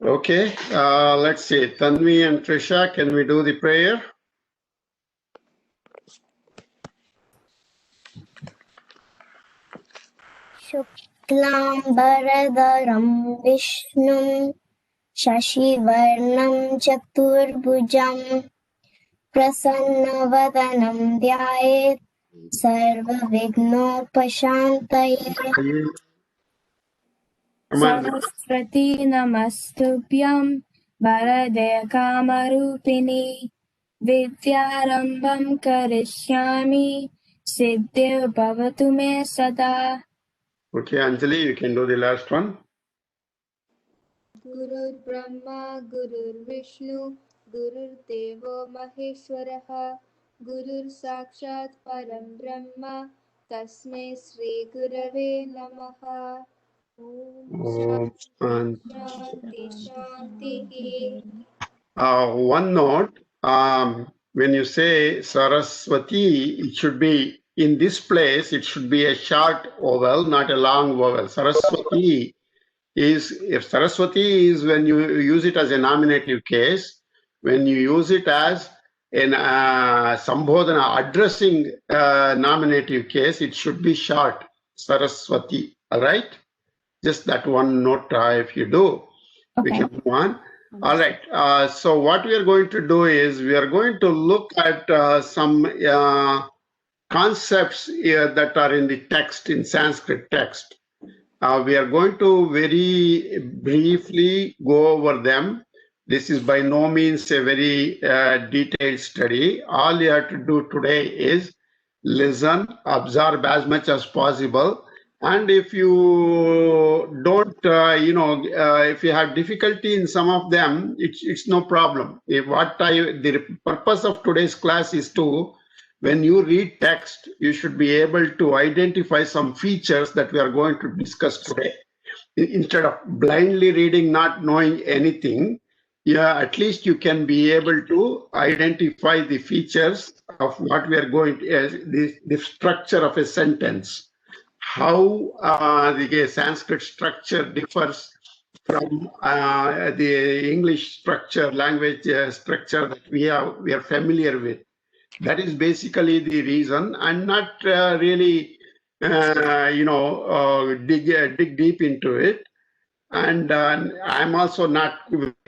Okay, let's see. Tanvi and Trisha, can we do the prayer? शुक्लाम्बरधरं विष्णुं शशिवर्णं चतुर्भुजं प्रसन्नवदनं ध्यायेत् सर्वविघ्नोपशान्तये सरस्वती नमस्तुभ्यं वरदे कामरूपिणी विद्यारम्भं करिष्यामि सिद्धिर् भवतु मे सदा. Okay, Anjali, you can do the last one. Gurur Brahma, Gurur Vishnu, Gurur Devo Maheshwaraha, Gurur Sakshat Param Brahma, Tasmai Sri Gurave Namaha. Om Shanti Shanti. One note, when you say Saraswati, it should be in this place, it should be a short vowel, not a long vowel. Saraswati is when you use it as a nominative case. When you use it as in Sambodhana addressing nominative case, it should be short, Saraswati. All right? Just that one note if you do, we can move on. All right. So what we are going to do is we are going to look at some concepts that are in the text, in Sanskrit text. We are going to very briefly go over them. This is by no means a very detailed study. All you have to do today is listen, absorb as much as possible. And if you don't, if you have difficulty in some of them, it's no problem. The purpose of today's class is to, when you read text, you should be able to identify some features that we are going to discuss today. Instead of blindly reading, not knowing anything, at least you can be able to identify the features of what we are going to, the structure of a sentence, how the Sanskrit structure differs from the English structure, language structure that we are familiar with. That is basically the reason, and not really, dig deep into it. And I'm also not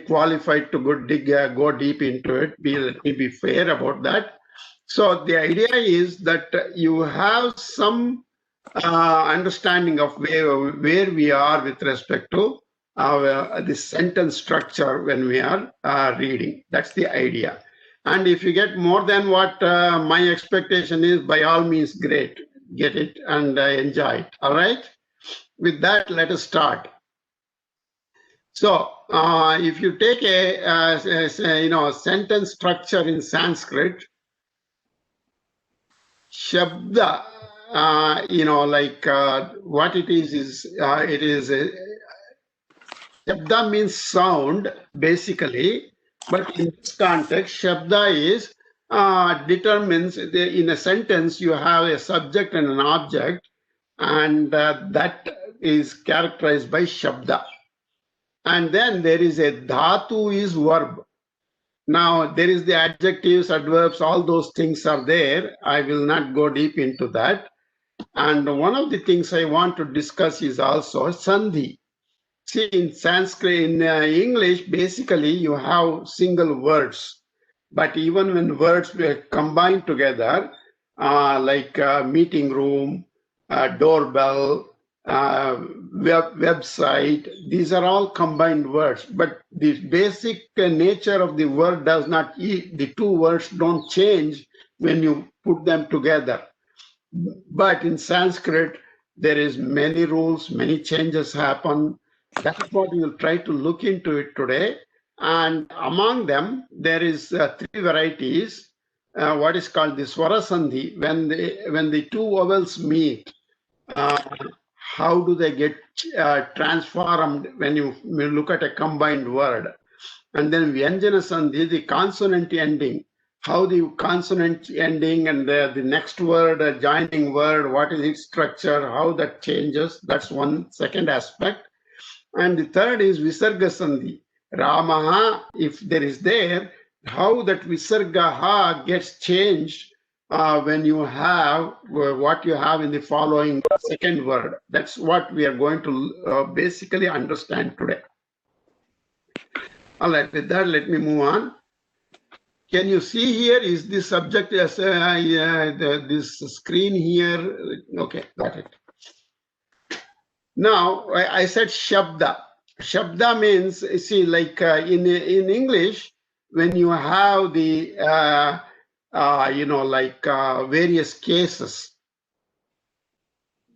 qualified to go deep into it. Let me be fair about that. So the idea is that you have some understanding of where we are with respect to the sentence structure when we are reading. That's the idea. And if you get more than what my expectation is, by all means, great. Get it and enjoy it. All right? With that, let us start. So if you take a sentence structure in Sanskrit, Shabda, what it is Shabda means sound, basically. But in this context, Shabda is determines, in a sentence, you have a subject and an object, and that is characterized by Shabda. And then there is a dhatu is verb. Now, there is the adjectives, adverbs, all those things are there. I will not go deep into that. And one of the things I want to discuss is also Sandhi. See, in Sanskrit, in English, basically you have single words. But even when words were combined together, like meeting room, doorbell, website, these are all combined words. But the basic nature of the word does not, the two words don't change when you put them together. But in Sanskrit, there is many rules, many changes happen. That's what we will try to look into it today. And among them, there is three varieties. What is called the Swara Sandhi. When the two vowels meet, how do they get transformed when you look at a combined word? And then Vyanjana Sandhi, the consonant ending. How the consonant ending and the next word, joining word, what is its structure, how that changes. That's one second aspect. And the third is Visarga Sandhi, Ramaha, if there is there, how that visargaha gets changed when you have what you have in the following second word. That's what we are going to basically understand today. All right, with that, let me move on. Can you see here? Is this subject as this screen here? Okay, got it. Now I said shabda. Shabda means, see, like in English, when you have the various cases,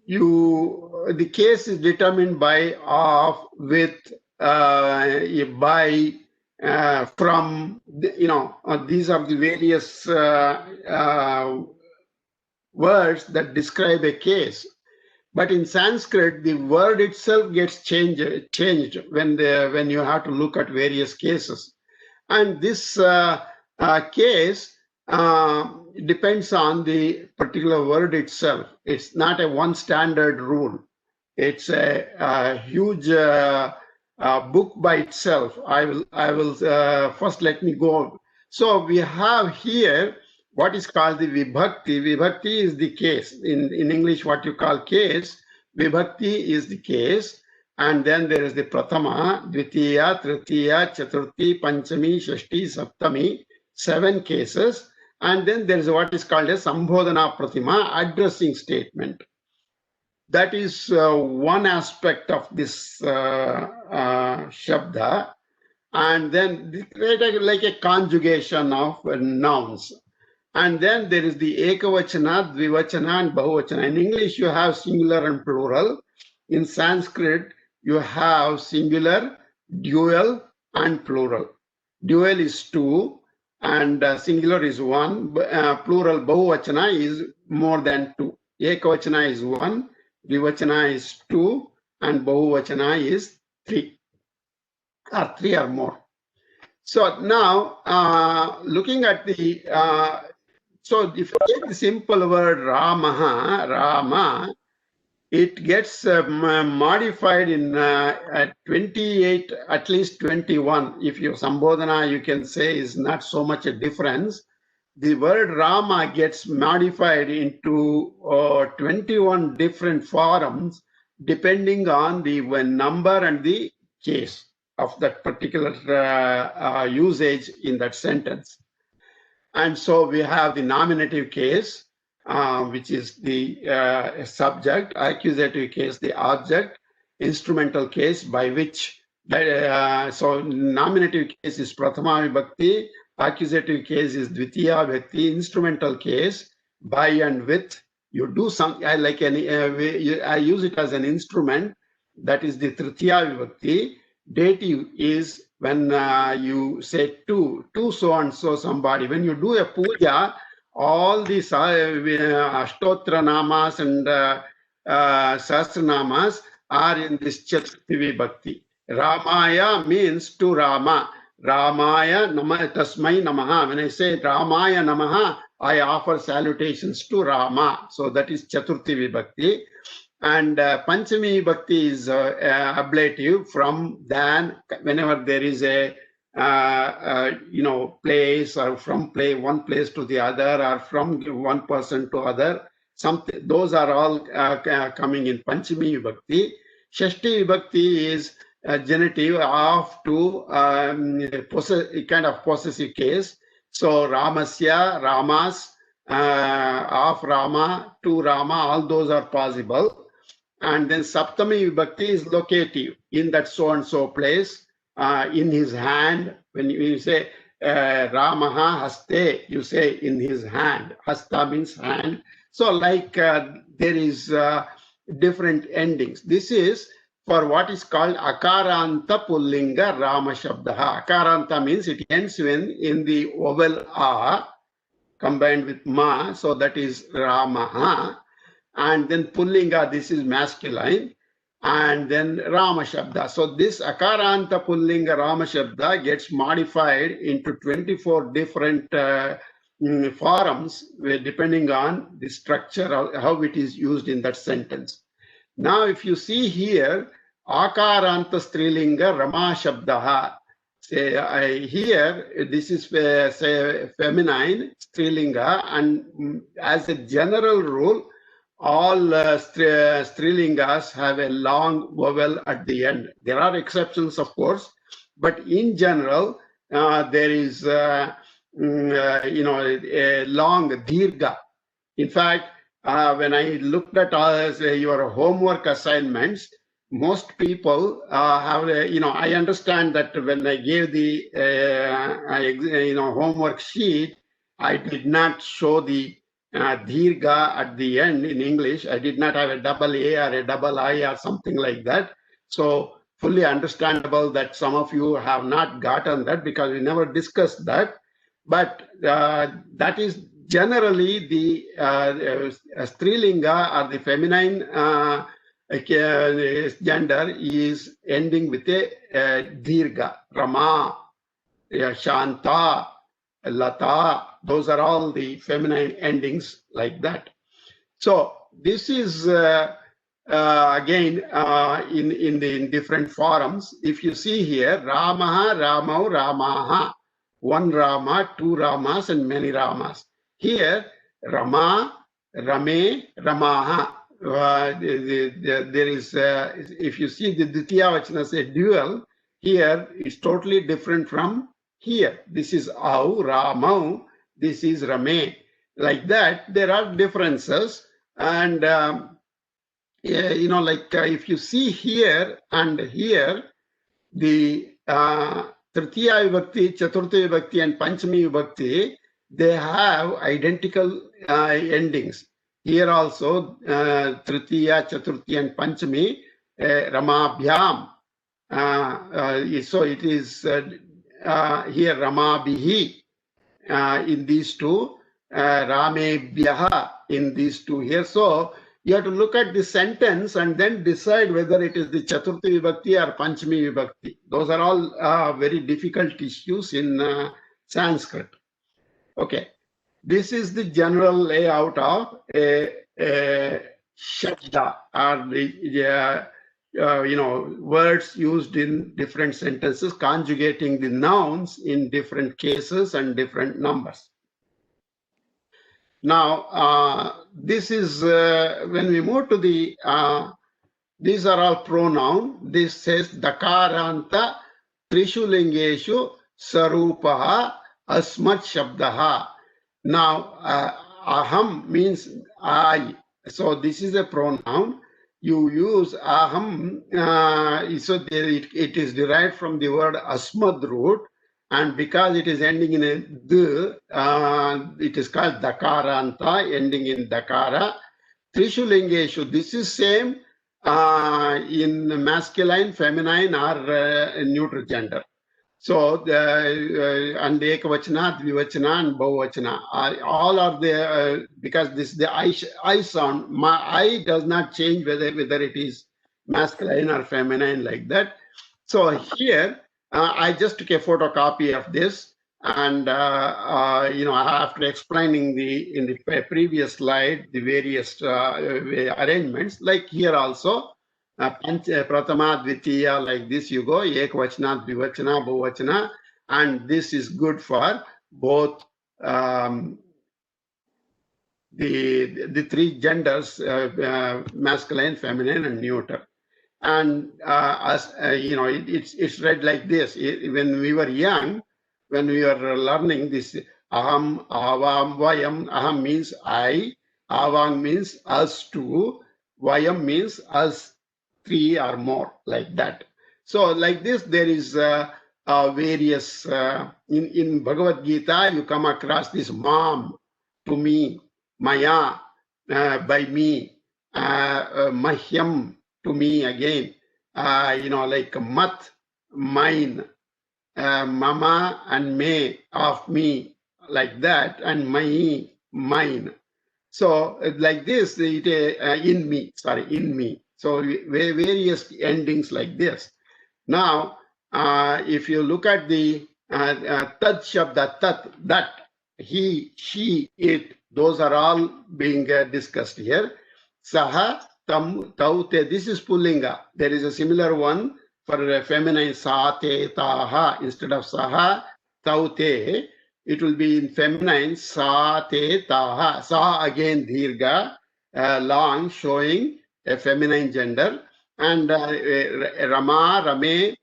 the case is determined by, of, with, by, from, these are the various words that describe a case. But in Sanskrit, the word itself gets changed when you have to look at various cases. And this case depends on the particular word itself. It's not a one standard rule. It's a huge book by itself. I will first let me go. So we have here what is called the vibhakti. Vibhakti is the case. In English, what you call case, vibhakti is the case. And then there is the prathama, dvitiya, tritiya, chaturthi, panchami, shashti, saptami, 7 cases. And then there is what is called a sambodhana pratima, addressing statement. That is one aspect of this shabda. And then like a conjugation of nouns. And then there is the ekavachana, dvivachana, and bahuvachana. In English, you have singular and plural. In Sanskrit, you have singular, dual, and plural. Dual is 2, and singular is 1. Plural, bahuvachana, is more than 2. Ekavachana is 1, dvivachana is 2, and bahuvachana is 3, or 3 or more. So now, looking at the so if you take the simple word Rama, it gets modified in at 28, at least 21. If you sambodhana, you can say is not so much a difference. The word Rama gets modified into 21 different forms depending on the number and the case of that particular usage in that sentence. And so we have the nominative case, which is the subject, accusative case, the object, instrumental case by which, so nominative case is prathama vibhakti, accusative case is dvitiya vibhakti, instrumental case by and with. You do some, I use it as an instrument, that is the tritiya vibhakti. Dative is when you say to so and so somebody. When you do a puja, all these ashtotra namas and sahasranamas are in this chaturthi vibhakti. Ramaya means to Rama. Ramaya nama tasmai namaha. When I say Ramaya namaha, I offer salutations to Rama. So that is chaturthi vibhakti. And Panchami Bhakti is ablative from than, whenever there is a place, or from one place to the other, or from one person to other. Something, those are all coming in Panchami Bhakti. Shashti Bhakti is genitive of to kind of possessive case. So Ramasya, Ramas, of Rama, to Rama, all those are possible. And then Saptami Vibhakti is locative in that so and so place, in his hand. When you say Ramaha Haste, you say in his hand. Hasta means hand. So like there is different endings. This is for what is called Akaranta Pullinga Rama Shabdaha. Akaranta means it ends when in the vowel A combined with Ma, so that is Ramaha. And then Pullinga, this is masculine, and then Rama Shabda. So this Akaranta Pullinga Rama Shabda gets modified into 24 different forms depending on the structure, how it is used in that sentence. Now, if you see here, Akaranta Strilinga Rama Shabdaha, Here, this is say feminine, Strilinga, and as a general rule, all Strilingas have a long vowel at the end. There are exceptions, of course, but in general, there is, a long dirgha. In fact, when I looked at your homework assignments, most people have, I understand that when I gave the, homework sheet, I did not show the dirgha at the end in English. I did not have a double A or a double I or something like that. So fully understandable that some of you have not gotten that because we never discussed that. But that is generally the Strilinga or the feminine gender is ending with a dirgha, Rama, Shanta, Lata. Those are all the feminine endings like that. So this is again in different forums. If you see here, Ramaha, Ramau, Ramaha, one Rama, two Ramas, and many Ramas. Here, Rama, Rame, Ramaha. There is, if you see the Ditya Vachana say dual, here is totally different from here. This is Au, Ramau, this is Rame. Like that, there are differences. And, if you see here and here, the Tritiya Vibhakti, Chaturtha Vibhakti, and Panchami Vibhakti, they have identical endings. Here also, Tritiya, Chaturthi, and Panchami, Ramabhyam. So it is here Ramabhihi in these two, Ramebhyaha in these two here. So you have to look at the sentence and then decide whether it is the Chaturthi Vibhakti or Panchami Vibhakti. Those are all very difficult issues in Sanskrit. Okay, this is the general layout of a Shabda, or the words used in different sentences, conjugating the nouns in different cases and different numbers. Now, this is when we move to the, these are all pronoun. This says Dakaranta Trishu Lingeshu Sarupaha Asmat Shabdaha. Now, Aham means I. So this is a pronoun. You use Aham, so it is derived from the word Asmad root. And because it is ending in a D, it is called Dakaranta, ending in Dakara. Trishu Lingeshu, this is same in masculine, feminine, or neutral gender. So, and Ekavachana, Dvivachana, and Bahuvachana, all are there because this the I sound. My I does not change whether it is masculine or feminine like that. So here, I just took a photocopy of this, and after explaining in the previous slide the various arrangements, like here also. Pratama, Dvitiya, like this you go, Ekvachana, Dvivachana, Bahuvachana, and this is good for both the three genders, masculine, feminine, and neuter. And it's read like this. When we were young, when we were learning this, aham, avam, vayam, aham means I, avang means us two, vayam means us three or more, like that. So like this, there is various, in Bhagavad Gita, you come across this mom, to me, maya, by me, mahyam, to me again, like mat, mine, mama and me, of me, like that, and mai, mine. So like this, in me, in me. So various endings like this. Now, if you look at the tat shabda, tat, that, he, she, it, those are all being discussed here. Saha, tam, taute, this is Pullinga. There is a similar one for feminine sa te taha, instead of saha tau te, it will be in feminine sa te taha. Sa again dirgha, long, showing a feminine gender, and rama rame,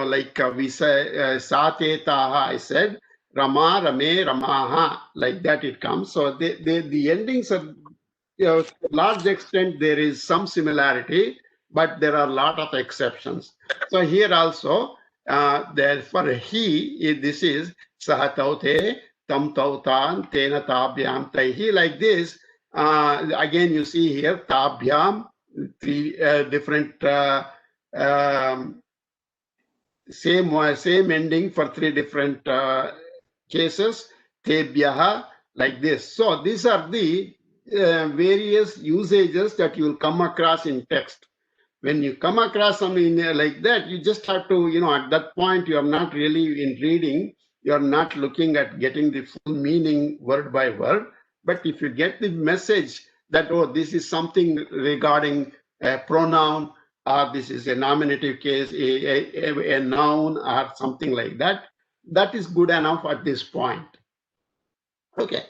like we say sa te taha, I said rama rame ramaha, like that it comes. So the endings are, to a large extent there is some similarity, but there are a lot of exceptions. So here also, for he, this is sahataute tam tautan tena tabhyam taihi, like this. Again, you see here tabhyam, three different same ending for three different cases. Tebhyaha, like this. So these are the various usages that you will come across in text. When you come across something like that, you just have to, at that point, you are not really in reading, you are not looking at getting the full meaning word by word. But if you get the message that, oh, this is something regarding a pronoun, or this is a nominative case, a noun, or something like that, that is good enough at this point. Okay,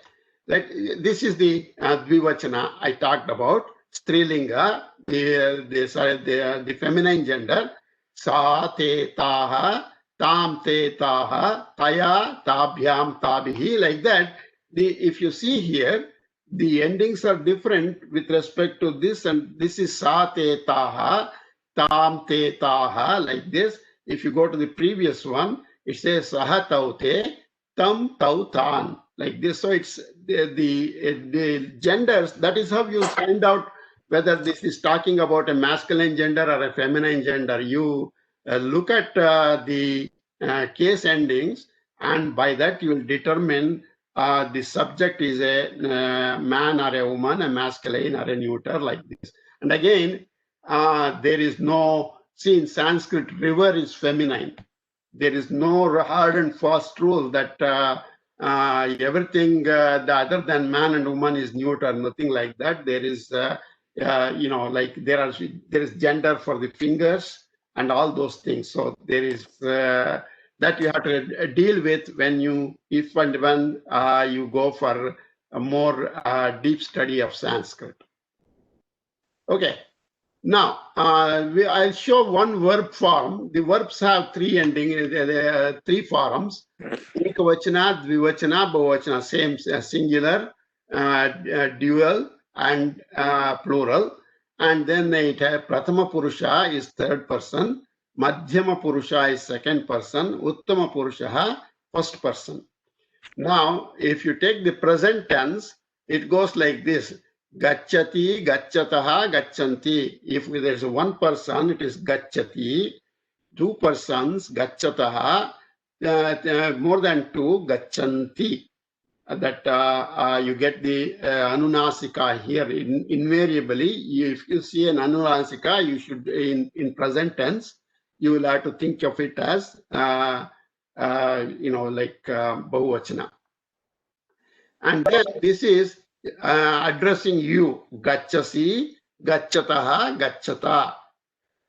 this is the dvivachana I talked about. Strilinga, the feminine gender. Sa te taha, tam te taha, taya tabhyam tabihi, like that. If you see here, the endings are different with respect to this, and this is sa te taha, tam te taha, like this. If you go to the previous one, it says saha taute, tam tautan, like this. So it's the genders. That is how you find out whether this is talking about a masculine gender or a feminine gender. You look at the case endings, and by that you will determine the subject is a man or a woman, a masculine or a neuter, like this. And again, there is no, see, in Sanskrit, river is feminine. There is no hard and fast rule that everything the other than man and woman is neuter, nothing like that. There is, like there is gender for the fingers and all those things. So there is that you have to deal with when you, if and when you go for a more deep study of Sanskrit. Okay. Now, I'll show one verb form. The verbs have three three forms. Ekavachana, dvivachana, bahuvachana, same singular, dual, and plural. And then it has Prathama Purusha is third person, Madhyama Purusha is second person, Uttama Purusha first person. Now, if you take the present tense, it goes like this. Gacchati, gacchataha, gacchanti. If there's one person, it is gacchati. Two persons, gacchataha. More than two, gacchanti. That you get the anunasika here. Invariably, if you see an anunasika, you should, in present tense, you will have to think of it as, like bahuvachana. And then this is addressing you, gacchasi, gacchataha, gacchata.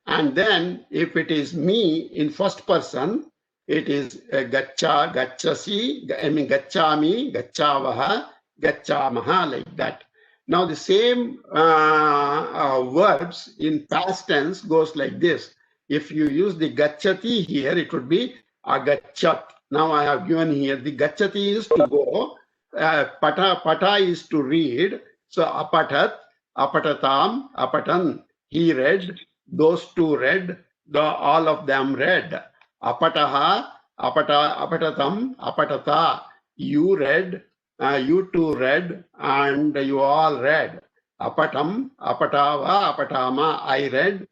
And then if it is me in first person, it is gaccha, gacchasi, gacchami, gacchavaha, gacchamaha, like that. Now the same verbs in past tense goes like this. If you use the gacchati here, it would be agachat. Now I have given here, the gacchati is to go, pata is to read. So apatat, apatatam, apatan, he read, those two read, all of them read. Apataha, apatatam, apatata, you read, you two read, and you all read. Apatam, apatava, apatama, I read,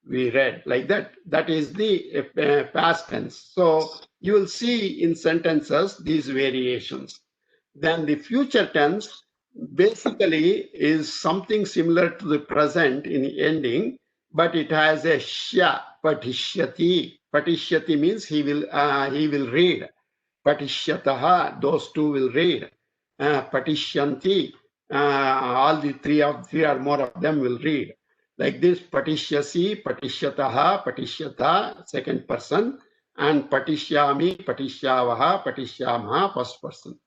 we read, like that. That is the past tense. So you will see in sentences these variations. Then the future tense basically is something similar to the present in ending, but it has a sha, patishyati. Patishyati means he will read. Patishyataha, those two will read. Patishyanti, all the three or more of them will read. Like this, patishyasi, patishyataha, patishyata, second person, and patishyami, patishyavaha, patishyamaha, first person.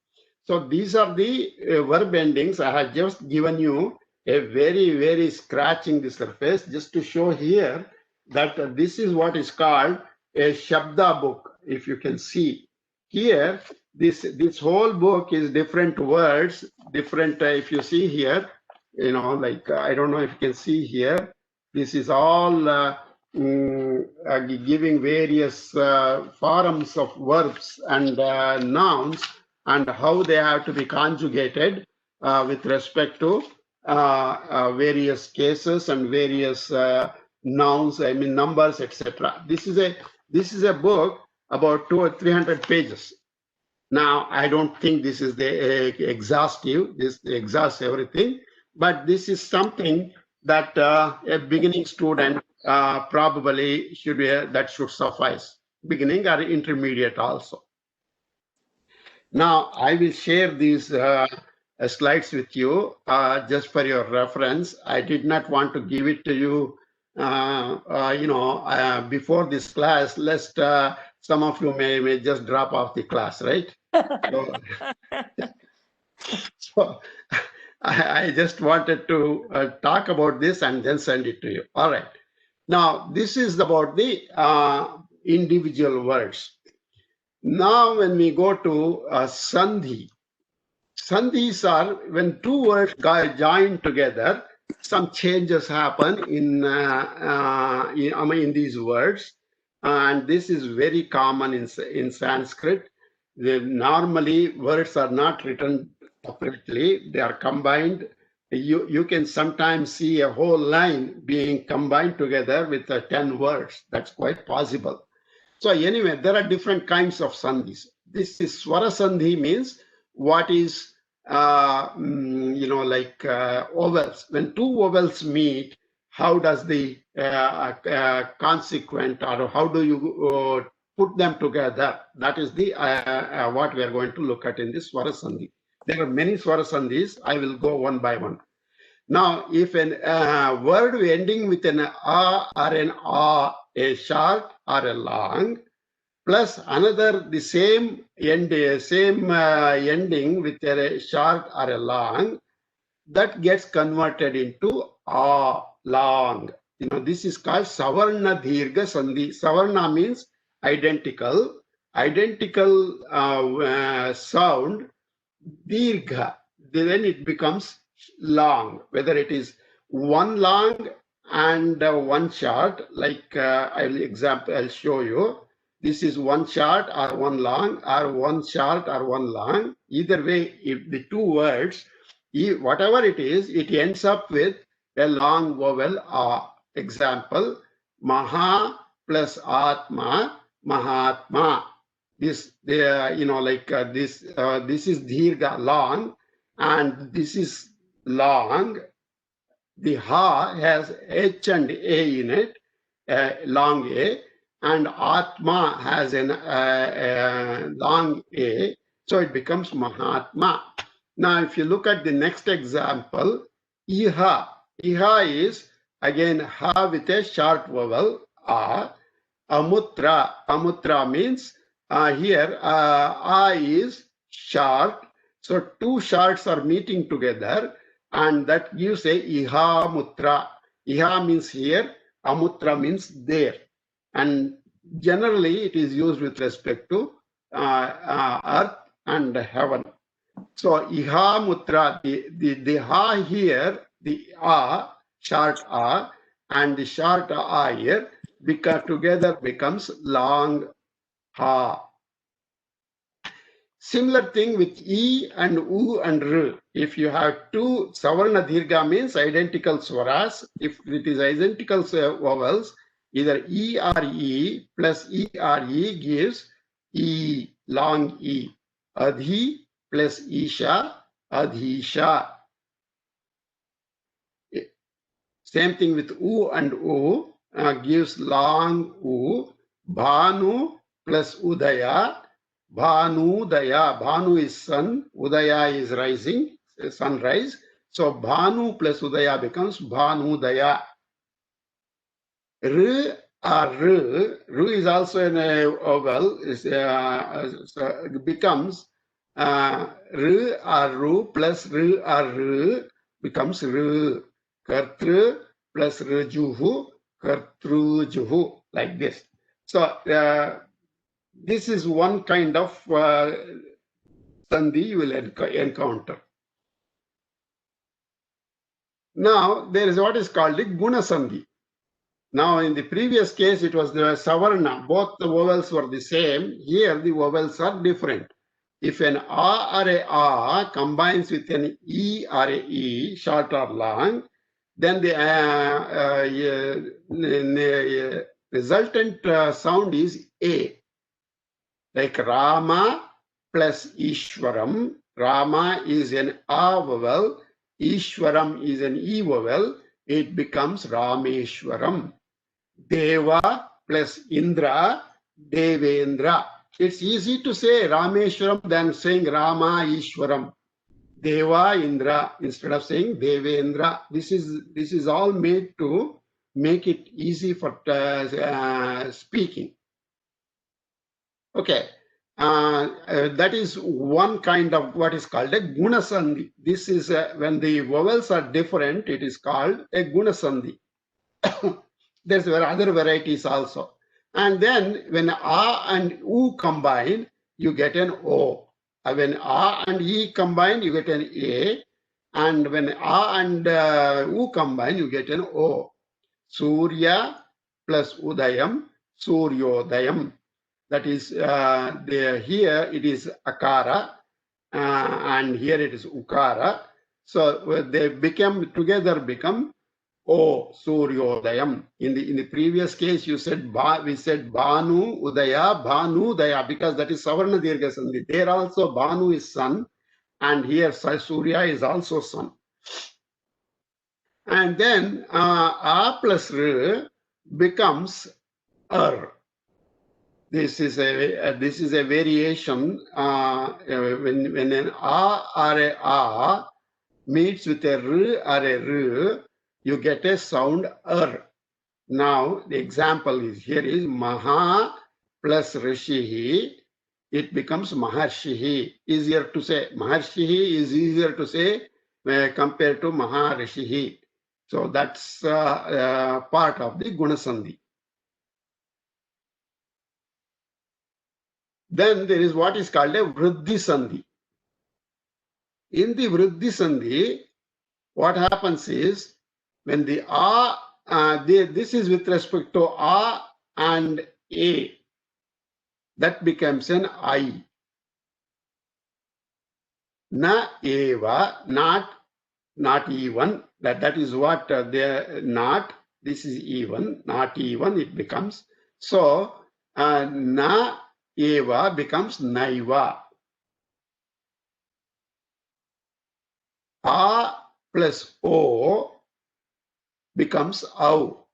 So these are the verb endings. I have just given you a very scratching the surface just to show here that this is what is called a Shabda book. If you can see here, this whole book is different words, different. If you see here, you know, like I don't know if you can see here. This is all giving various forms of verbs and nouns and how they have to be conjugated with respect to various cases and various nouns, I mean numbers, etc. This is a book about 200 or 300 pages. Now, I don't think this is the exhaustive. This exhausts everything, but this is something that a beginning student probably should that should suffice. Beginning or intermediate also. Now, I will share these slides with you just for your reference. I did not want to give it to you, before this class, lest some of you may just drop off the class, right? So I just wanted to talk about this and then send it to you. All right. Now, this is about the individual words. Now, when we go to Sandhi, Sandhis are when two words join together, some changes happen in these words. And this is very common in Sanskrit. Normally, words are not written separately, they are combined. You can sometimes see a whole line being combined together with 10 words. That's quite possible. So anyway, there are different kinds of sandhis. This is swara sandhi means what is, vowels. When two vowels meet, how does the consequent, or how do you put them together? That is the what we are going to look at in this swara sandhi. There are many swara sandhis. I will go one by one. Now, if a word ending with an a or an a, short or a long, plus another the same ending with a short or a long, that gets converted into a, long. This is called savarna dirgha sandhi. Savarna means identical sound. Dirgha, then it becomes long, whether it is one long and one short, like I'll show you. This is one short or one long, or one short or one long. Either way, if the two words, whatever it is, it ends up with a long vowel a. Example, Maha plus Atma, Mahatma. This, this is Dirgha, long, and this is long. The Ha has H and A in it, long A, and Atma has a long A, so it becomes Mahatma. Now, if you look at the next example, Iha. Iha is again Ha with a short vowel, A. Amutra. Amutra means here A is short, so two shorts are meeting together, and that gives a Iha Mutra. Iha means here, Amutra means there. And generally it is used with respect to earth and heaven. So Iha Mutra, the Ha here, the A, short A, and the short A here, because together becomes long Ha. Similar thing with E and U and R. If you have two Savarna Dirgha means identical swaras. If it is identical vowels, either E or E plus E or E gives E, long E. Adhi plus Isha, Adhisha. Same thing with U and U gives long U. Bhanu plus Udaya, Bhanudaya. Bhanu is sun, Udaya is rising, sunrise. So Bhanu plus Udaya becomes Bhanudaya. R or R is also an vowel. So it becomes R or Ru plus R or R becomes R. Kartru plus Rajuhu, Kartrujuhu, like this. So this is one kind of sandhi you will encounter. Now there is what is called the Guna Sandhi. Now in the previous case it was the Savarna, both the vowels were the same. Here the vowels are different. If an A or a combines with an E or a E, short or long, then the resultant sound is A. Like Rama plus Ishwaram. Rama is an A vowel, Ishwaram is an E vowel, it becomes Rameshwaram. Deva plus Indra, Devendra. It's easy to say Rameshwaram than saying Rama Ishwaram. Deva Indra instead of saying Devendra. This is all made to make it easy for speaking. Okay. That is one kind of what is called a Guna Sandhi. This is when the vowels are different, it is called a Guna Sandhi. There's other varieties also. And then when A and U combine, you get an O. When A and E combine, you get an A. And when A and U combine, you get an O. Surya plus Udayam, Suryodayam. That is, here it is Akara, and here it is Ukara. So they together become O, Suryodayam. In the previous case, we said Banu Udaya, because that is Savarna Dirgha Sandhi. There also Banu is sun, and here Surya is also sun. And then A plus R becomes R. This is a variation when an A or a A meets with a R or a R, you get a sound R. Now the example is here is Maha plus Rishihi, it becomes Maharshihi. Easier to say. Maharshihi is easier to say compared to Maharishihi. So that's part of the Guna Sandhi. Then there is what is called a Vriddhi Sandhi. In the Vriddhi Sandhi, what happens is when the A, this is with respect to A and A, that becomes an I. Na eva, not even. That is what they not. This is even, not even. It becomes so. Na eva becomes naiva. A plus O becomes Au.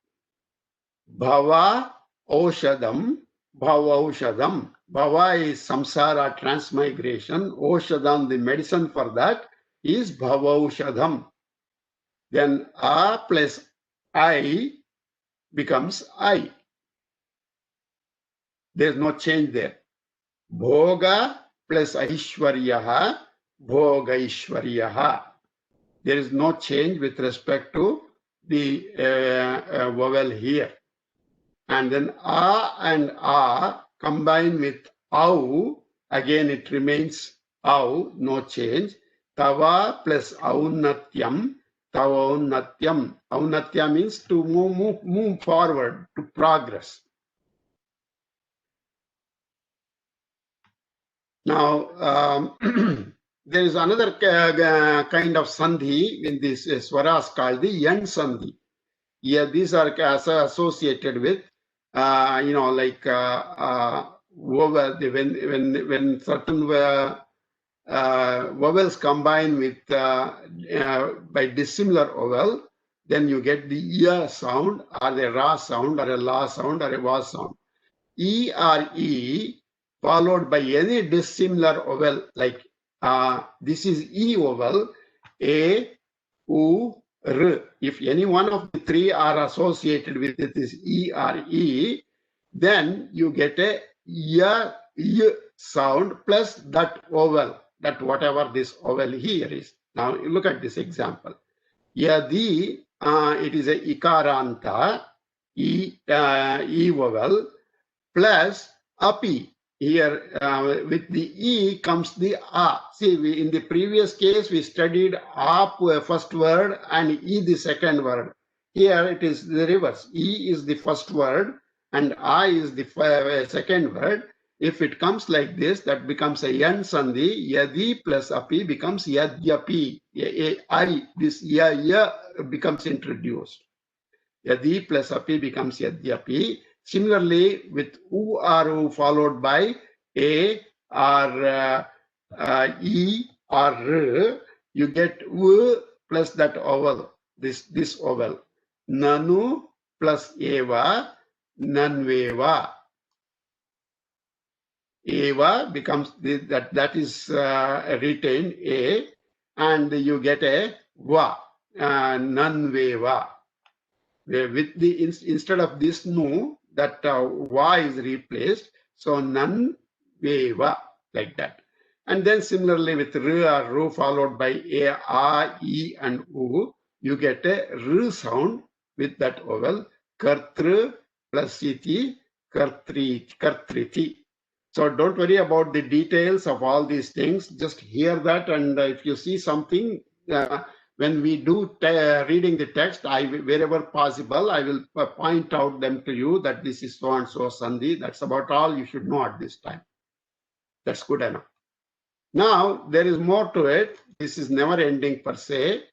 Bhava Oshadam, Bhavaushadam. Bhava is samsara, transmigration. Oshadam, the medicine for that, is Bhavaushadam. Then A plus I becomes I. There's no change there. Bhoga plus Aishwaryaha, Bhogaishwaryaha. There is no change with respect to the vowel here. And then A and A combine with Au, again it remains Au, no change. Tava plus Aunatyam, Tavaunatyam. Aunatya means to move forward, to progress. Now, there is another kind of sandhi in this swaras called the yan sandhi. Yeah, these are associated with, like when certain vowels combine with by dissimilar vowel, then you get the ya sound, or the ra sound, or a la sound, or a wa sound. E or E followed by any dissimilar vowel, like this is E vowel, A, U, R. If any one of the three are associated with this E or E, then you get a Y sound plus that vowel, that whatever this vowel here is. Now look at this example. Yadi, it is a ikaranta, E vowel, plus api. Here with the E comes the A. See, in the previous case, we studied A first word and E the second word. Here it is the reverse. E is the first word and A is the second word. If it comes like this, that becomes a yan sandhi. Yadi plus api becomes yadyapi. This ya becomes introduced. Yadi plus api becomes yadyapi. Similarly, with u or u followed by a or e or r, you get u plus that vowel, this vowel. Nanu plus eva, nanveva. Eva becomes that is retained a, and you get a va, nanveva. With the instead of this nu, that va is replaced, so nan veva, like that. And then similarly with r or ru followed by a, e and u, you get a r sound with that vowel. Kartru plus iti, kartriti. So don't worry about the details of all these things. Just hear that, and if you see something, when we do reading the text, wherever possible, I will point out them to you that this is so and so sandhi. That's about all you should know at this time. That's good enough. Now, there is more to it. This is never ending per se.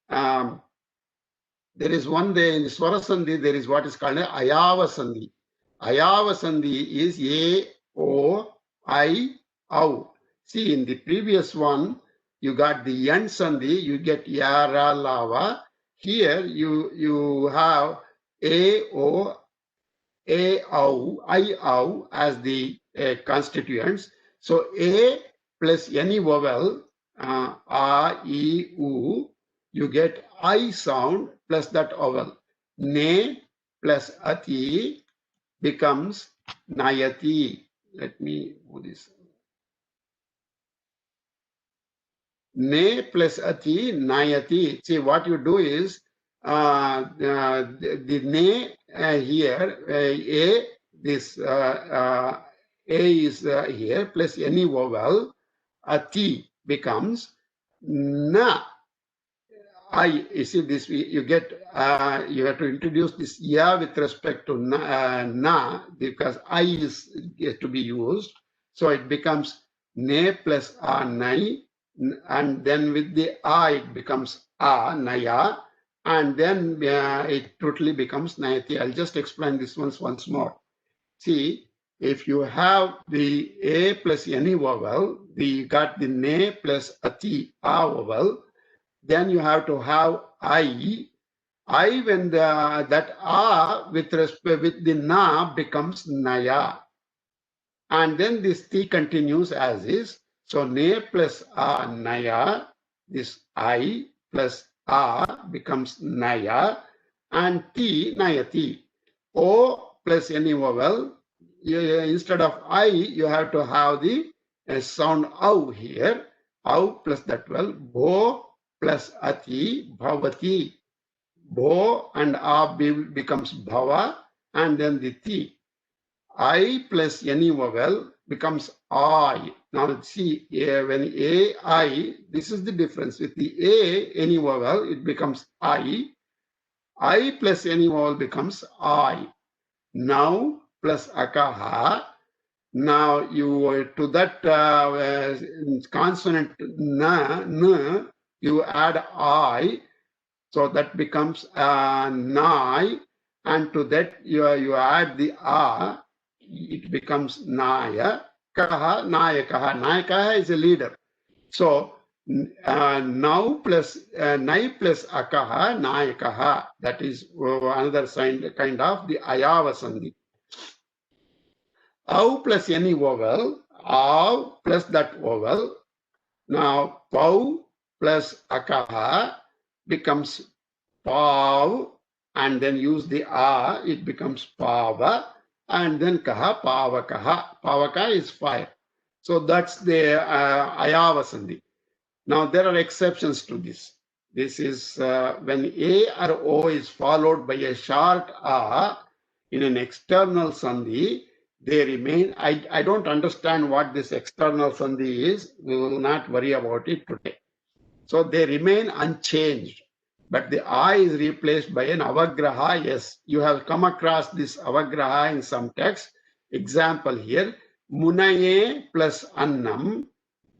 There is one day in the Swara Sandhi, there is what is called a Ayava Sandhi. Ayava Sandhi is A, O, I, Au. See, in the previous one, you got the yan sandhi, you get yara lava. Here you have a o, a au, I au as the constituents. So a plus any vowel, a, e, u, you get I sound plus that vowel. Ne plus ati becomes nayati. Let me move this. Ne plus ati, nayati. See, what you do is the ne here, a, this a is here, plus any vowel, ati becomes na. You see this, you get, you have to introduce this ya with respect to na because I is to be used. So it becomes ne plus a nai. And then with the a, it becomes a, naya, and then it totally becomes nayati. I'll just explain this once more. See, if you have the a plus any vowel, you got the ne plus ati, a vowel, then you have to have I when that a with respect with the na becomes naya. And then this ti continues as is. So ne plus a naya, this I plus a becomes naya, and ti nayati. O plus any vowel, instead of I, you have to have the sound au here. Au plus that vowel, bo plus ati, bhavati. Bo and a becomes bhava, and then the ti. I plus any vowel becomes I. Now see, when A, I, this is the difference. With the A, any vowel, it becomes I. I plus any vowel becomes I. Now plus akaha. Now you, to that consonant na, you add I. So that becomes nai. And to that you add the a. It becomes naya kaha, nayakaha. Nayakaha is a leader. So now plus nai plus akaha, nayakaha. That is another kind of the ayava sandhi. Au plus any vowel, au plus that vowel. Now pau plus akaha becomes pav, and then use the a, it becomes pava, and then kaha, pavakaha. Pavaka is fire. So that's the ayava sandhi. Now there are exceptions to this. This is when a or o is followed by a short a in an external sandhi, they remain. I don't understand what this external sandhi is. We will not worry about it today. So they remain unchanged. But the I is replaced by an avagraha. Yes, you have come across this avagraha in some text. Example here, munaye plus annam.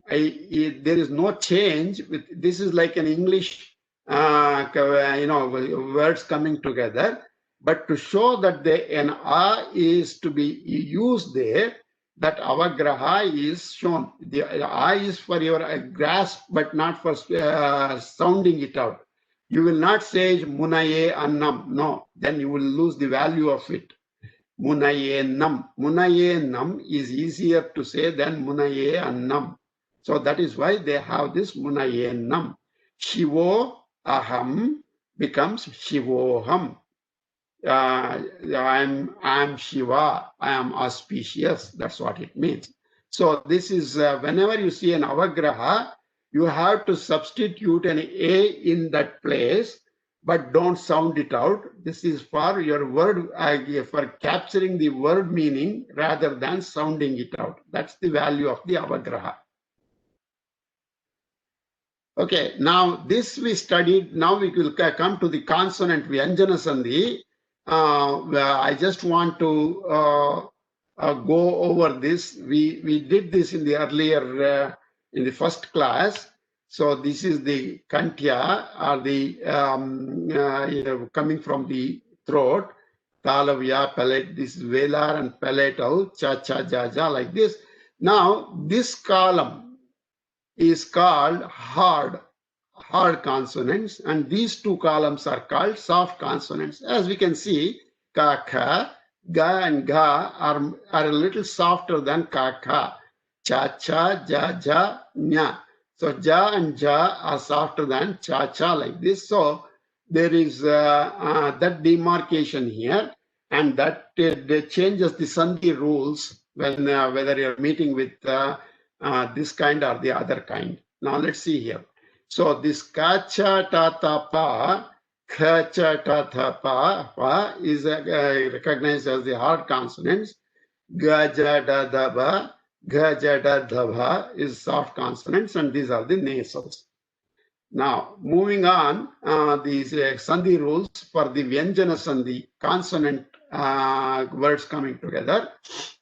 There is no change. This is like an English, words coming together. But to show that an a is to be used there, that avagraha is shown. The I is for your grasp, but not for sounding it out. You will not say munaye annam. No, then you will lose the value of it. Munayenam. Munayenam is easier to say than munaye annam. So that is why they have this munayenam. Shivo aham becomes shivoham. I'm Shiva, I am auspicious. That's what it means. So this is whenever you see an avagraha, you have to substitute an a in that place, but don't sound it out. This is for your word, for capturing the word meaning rather than sounding it out. That's the value of the avagraha. Okay, now this we studied. Now we will come to the consonant Vyanjana Sandhi. I just want to go over this. We did this in the earlier, in the first class. So this is the kantya, or the coming from the throat, talavya, palate. This is velar and palatal, cha cha ja ja, like this. Now this column is called hard consonants, and these two columns are called soft consonants. As we can see, ka, kha, ga and ga are a little softer than ka, kha. Cha, cha, ja, ja, nya. So ja and ja are softer than cha, cha, like this. So there is that demarcation here, and that changes the sandhi rules when whether you're meeting with this kind or the other kind. Now let's see here. So this kacha tata pa, kacha tata pa is recognized as the hard consonants. Gaja da da ba, gaja da da ba is soft consonants, and these are the nasals. Now moving on, these sandhi rules for the Vyanjana sandhi, consonant words coming together.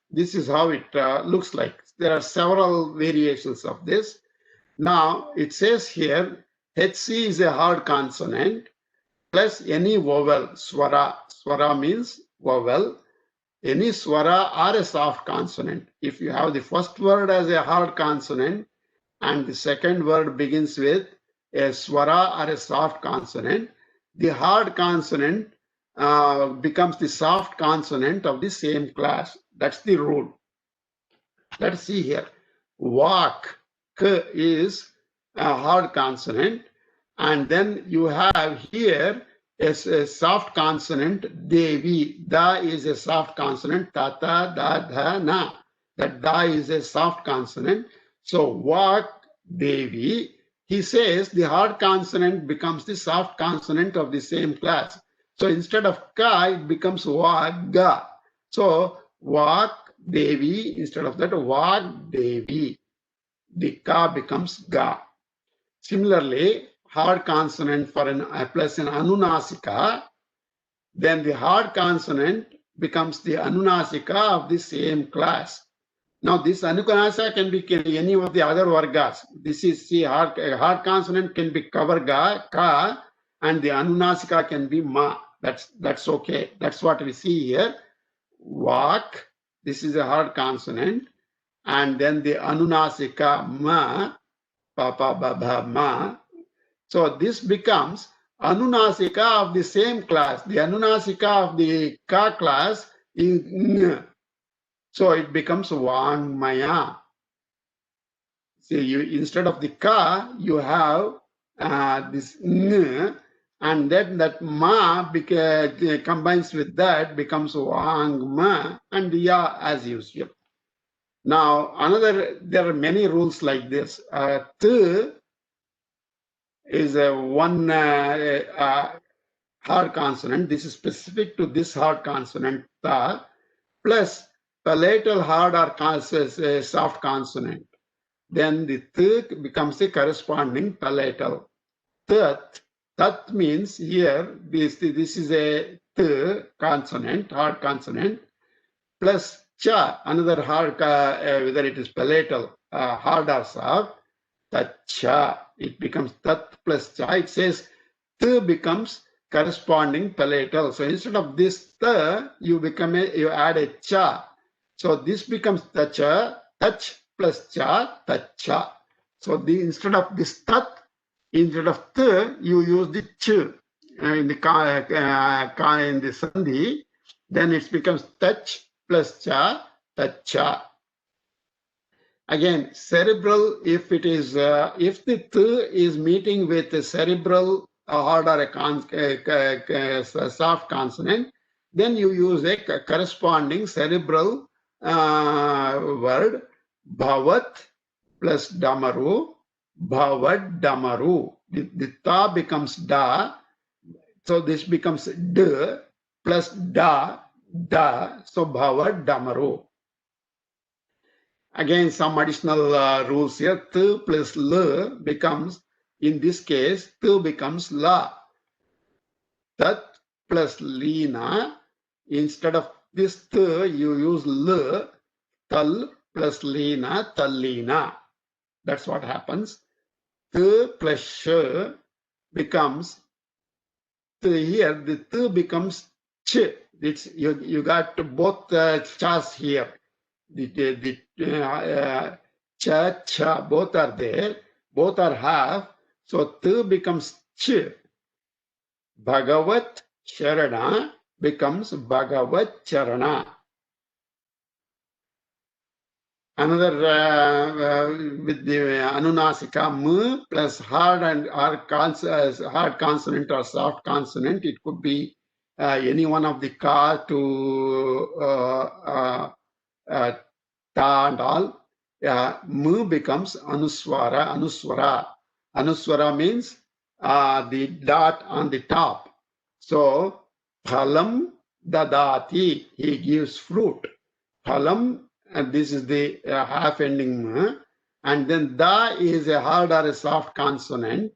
This is how it looks like. There are several variations of this. Now it says here, HC is a hard consonant plus any vowel, swara. Swara means vowel. Any swara or a soft consonant. If you have the first word as a hard consonant and the second word begins with a swara or a soft consonant, the hard consonant becomes the soft consonant of the same class. That's the rule. Let's see here. Walk, k is a hard consonant, and then you have here a soft consonant, devi. Da is a soft consonant, tata, da, dha, na. That da is a soft consonant. So walk, devi. He says the hard consonant becomes the soft consonant of the same class. So instead of ka, it becomes waga. So walk, Devi, instead of that, Vag Devi. The ka becomes ga. Similarly, hard consonant for an plus an anunasika, then the hard consonant becomes the anunasika of the same class. Now this anunasika can be any of the other vargas. This is, see, hard consonant can be kavarga, ka, and the anunasika can be ma. That's okay. That's what we see here. Vak. This is a hard consonant, and then the anunasika ma, pa pa ba ba ma. So this becomes anunasika of the same class. The anunasika of the ka class is ng. So it becomes vangmaya. See, instead of the ka, you have this ng. And then that ma combines with that, becomes Wangma and Ya as usual. Now, there are many rules like this. T is one hard consonant. This is specific to this hard consonant, ta, plus palatal hard or soft consonant. Then the t becomes the corresponding palatal. Tat means here, this is a t consonant, hard consonant, plus cha, another hard, whether it is palatal, hard or soft, tacha. It becomes tat plus cha. It says t becomes corresponding palatal. So instead of this t, you add a cha. So this becomes tacha, touch plus cha, tacha. So instead of this tat, instead of t, you use the ch in the sandhi. Then it becomes touch plus cha, tacha. Again, cerebral, if it is, if the t is meeting with a cerebral hard or a soft consonant, then you use a corresponding cerebral word, bhavat plus damaru, bhavat damaru. The ta becomes da, so this becomes d plus da, so bhavat damaru. Again, some additional rules here. T plus l becomes, in this case, t becomes la. Tat plus lina. Instead of this t, you use l. Tal plus lina, tallina. That's what happens. T plus sh becomes, here the t becomes ch. It's, you got both chas here. The cha, cha, both are there, both are half. So t becomes ch. Bhagavat Sharana becomes Bhagavat Charana. Another with the Anunasika, m plus hard and hard consonant or soft consonant. It could be any one of the ka to ta and all. M becomes Anuswara, Anuswara. Anuswara means the dot on the top. So, phalam dadati, he gives fruit. Phalam, and this is the half ending m, and then da is a hard or a soft consonant.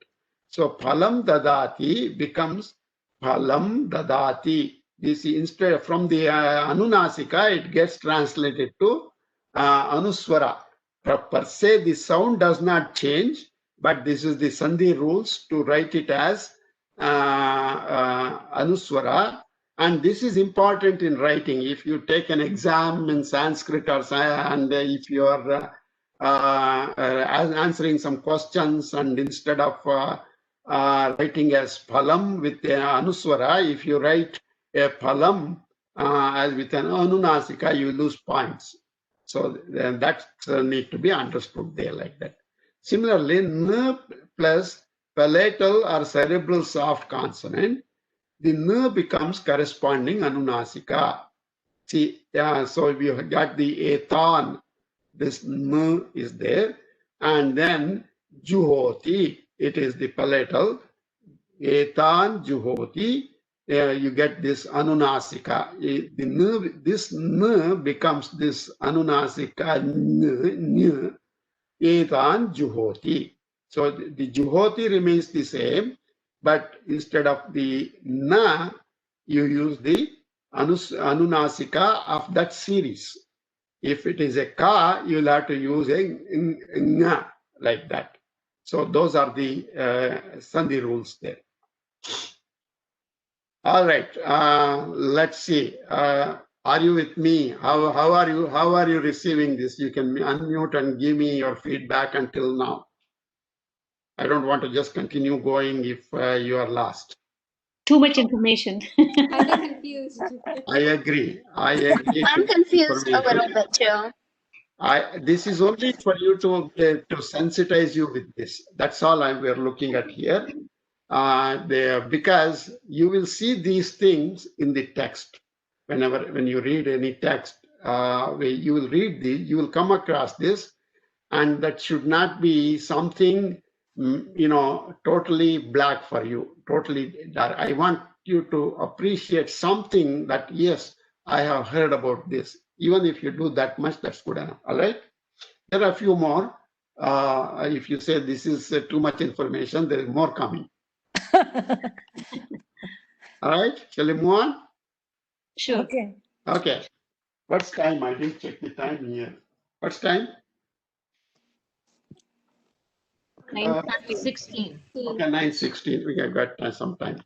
So, phalam dadati becomes phalam dadati. This instead from the Anunasika, it gets translated to Anuswara. Per se, the sound does not change, but this is the Sandhi rules to write it as Anuswara. And this is important in writing. If you take an exam in Sanskrit and if you are answering some questions, and instead of writing as phalam with Anuswara, if you write a phalam as with an Anunasika, you lose points. So then that need to be understood there like that. Similarly, n plus palatal or cerebral soft consonant, the n becomes corresponding Anunasika. See, so we got the etan, this n is there, and then juhoti, it is the palatal. Etan juhoti, you get this Anunasika. This n becomes this Anunasika n, etan juhoti. So the juhoti remains the same, but instead of the na, you use the Anunasika of that series. If it is a ka, you'll have to use a nga, like that. So those are the Sandhi rules there. All right, let's see. Are you with me? How are you receiving this? You can unmute and give me your feedback until now. I don't want to just continue going if you are lost. Too much information. I'm confused. I agree. I'm confused a little bit too. This is only for you to sensitize you with this. That's all we're looking at here. Because you will see these things in the text. When you read any text, you will read this, you will come across this, and that should not be something, totally black for you, totally dark. I want you to appreciate something that, yes, I have heard about this. Even if you do that much, that's good enough. All right. There are a few more. If you say this is too much information, there is more coming. All right. Shall we move on? Sure. Okay. Okay. What's time? I didn't check the time here. What's time? 9:16. Okay, 9:16. We have got some time.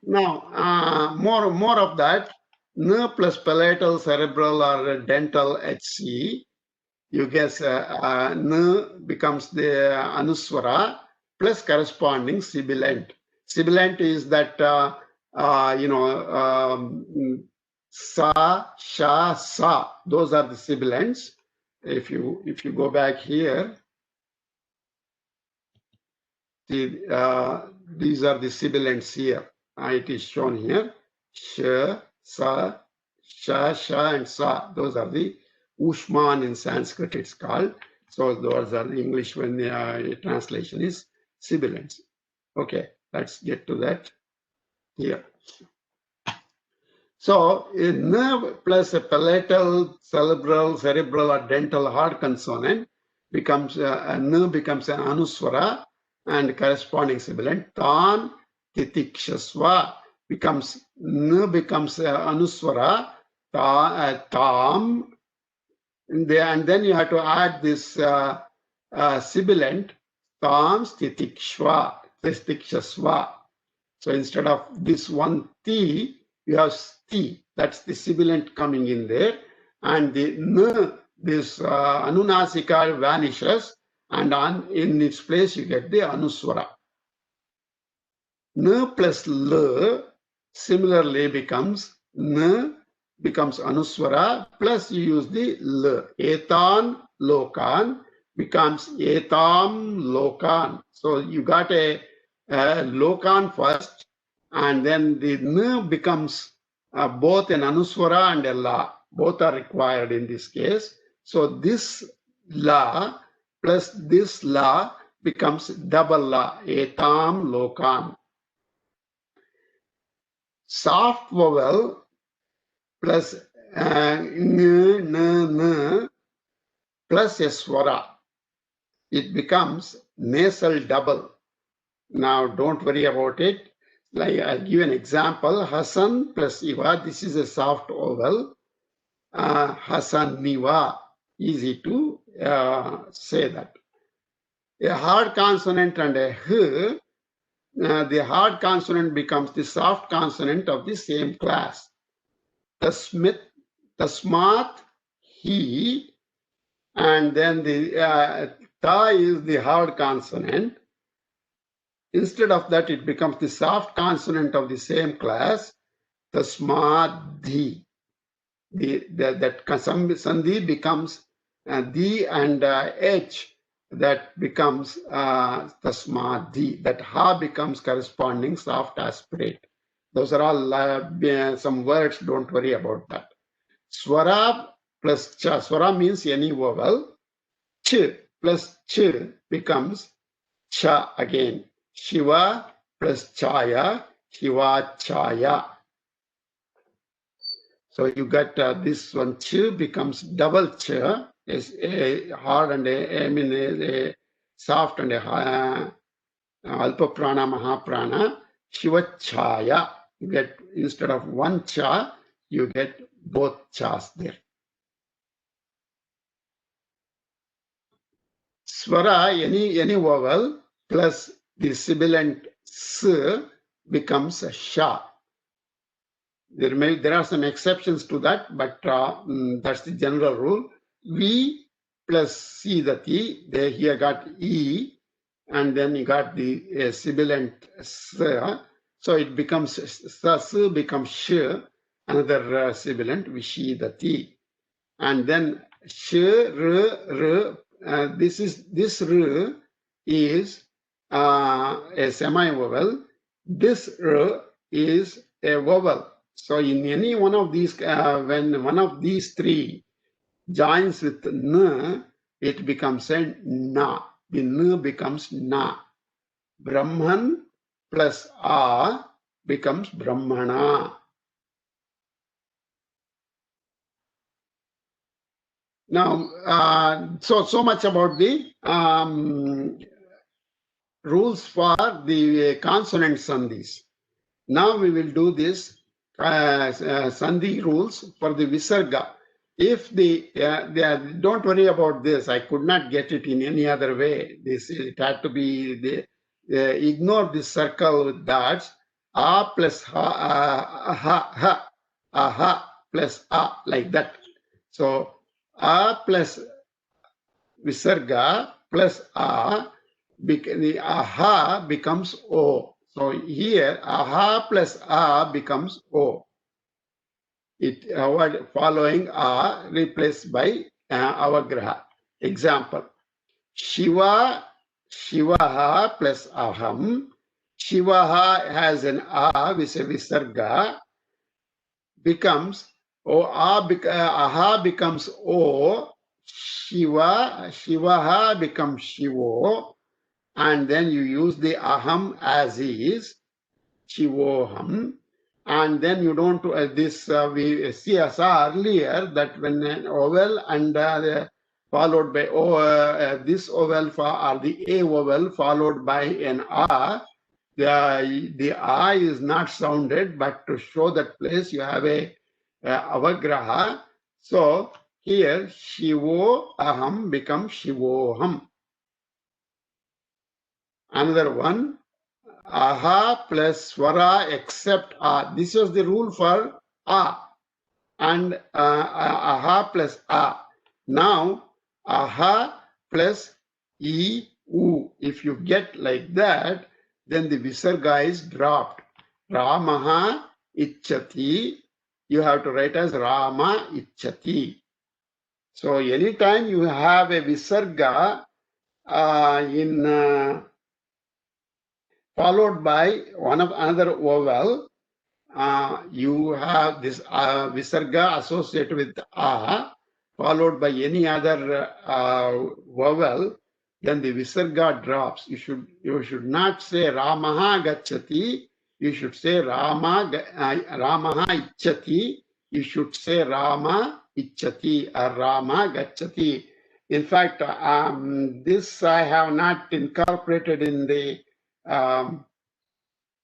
Now, more of that. N plus palatal, cerebral, or dental HC. You guess N becomes the anuswara plus corresponding sibilant. Sibilant is that sa, sha, sa. Those are the sibilants. If you go back here, see, these are the sibilants here. It is shown here. Sh, sa, sha, sha, and sa. Those are the Ushman in Sanskrit, it's called. So those are the English when the translation is sibilants. Okay, let's get to that here. So a nerve plus a palatal, cerebral, or dental hard consonant becomes a nerve becomes an anuswara and corresponding sibilant. Tan titikshaswa becomes nerve becomes anuswara tam, and then you have to add this sibilant tam titikshaswa. So instead of this one T, you have T. That's the sibilant coming in there. And the N, this Anunasika vanishes, and in its place you get the Anuswara. N plus L similarly becomes N becomes Anuswara, plus you use the L. Etan Lokan becomes Etam Lokan. So you got a Lokan first, and then the N becomes both an Anuswara and a La. Both are required in this case. So this La plus this La becomes double La, Etam Lokan. Soft vowel plus n plus a swara. It becomes nasal double. Now, don't worry about it. Like I'll give an example. Hasan plus Iva. This is a soft vowel. Hasan Niva. Easy to say that. A hard consonant and a H. The hard consonant becomes the soft consonant of the same class. Tasmat, he, and then the ta is the hard consonant. Instead of that, it becomes the soft consonant of the same class, tasmadhi. That sandhi becomes the and h, that becomes tasmadhi. That ha becomes corresponding soft aspirate. Those are all some words, don't worry about that. Swara plus cha. Swara means any vowel. Ch plus ch becomes cha again. Shiva plus chaya, Shiva chaya. So you got this one, ch becomes double ch, is a hard and a soft and a alpa prana, mahaprana. Shiva chaya. You get, instead of one cha, you get both chas there. Swara, any vowel plus the sibilant s becomes a sha. There are some exceptions to that, but that's the general rule. V plus C, the T, they here got E, and then you got the sibilant S. So it becomes S becomes sh, another sibilant, Vishi, the T. And then sh, r, this r is a semi-vowel, this r is a vowel. So in any one of these, when one of these three joins with n, it becomes a na. The n becomes na. Brahman plus a becomes brahmana. Now, so much about the rules for the consonant sandhis. Now we will do this sandhi rules for the visarga. If don't worry about this, I could not get it in any other way. It had to be ignore this circle with dots. A plus ha, aha plus a, like that. So a plus visarga plus a, the aha becomes o. So here aha plus a becomes o. It following a replaced by avagraha. Example: Shiva, Shivaha plus aham. Shivaha has an a with a visarga, becomes o. Aha becomes o. Shiva, Shivaha becomes shivo, and then you use the aham as is, shivoham, and then you don't we saw earlier that when an vowel and followed by this vowel or the a vowel followed by an a, the a is not sounded, but to show that place you have a avagraha. So here shivo aham becomes shivoham. Another one, aha plus swara except a. This was the rule for a, and aha plus a. Now aha plus e, u. If you get like that, then the visarga is dropped. Ramaha ichchati. You have to write as Rama ichchati. So anytime you have a visarga followed by one of another vowel, you have this visarga associated with a, followed by any other vowel, then the visarga drops. You should not say Ramaha gacchati. You should say Ramaha ichchati. You should say Rama ichchati or Rama gacchati. In fact, this I have not incorporated in the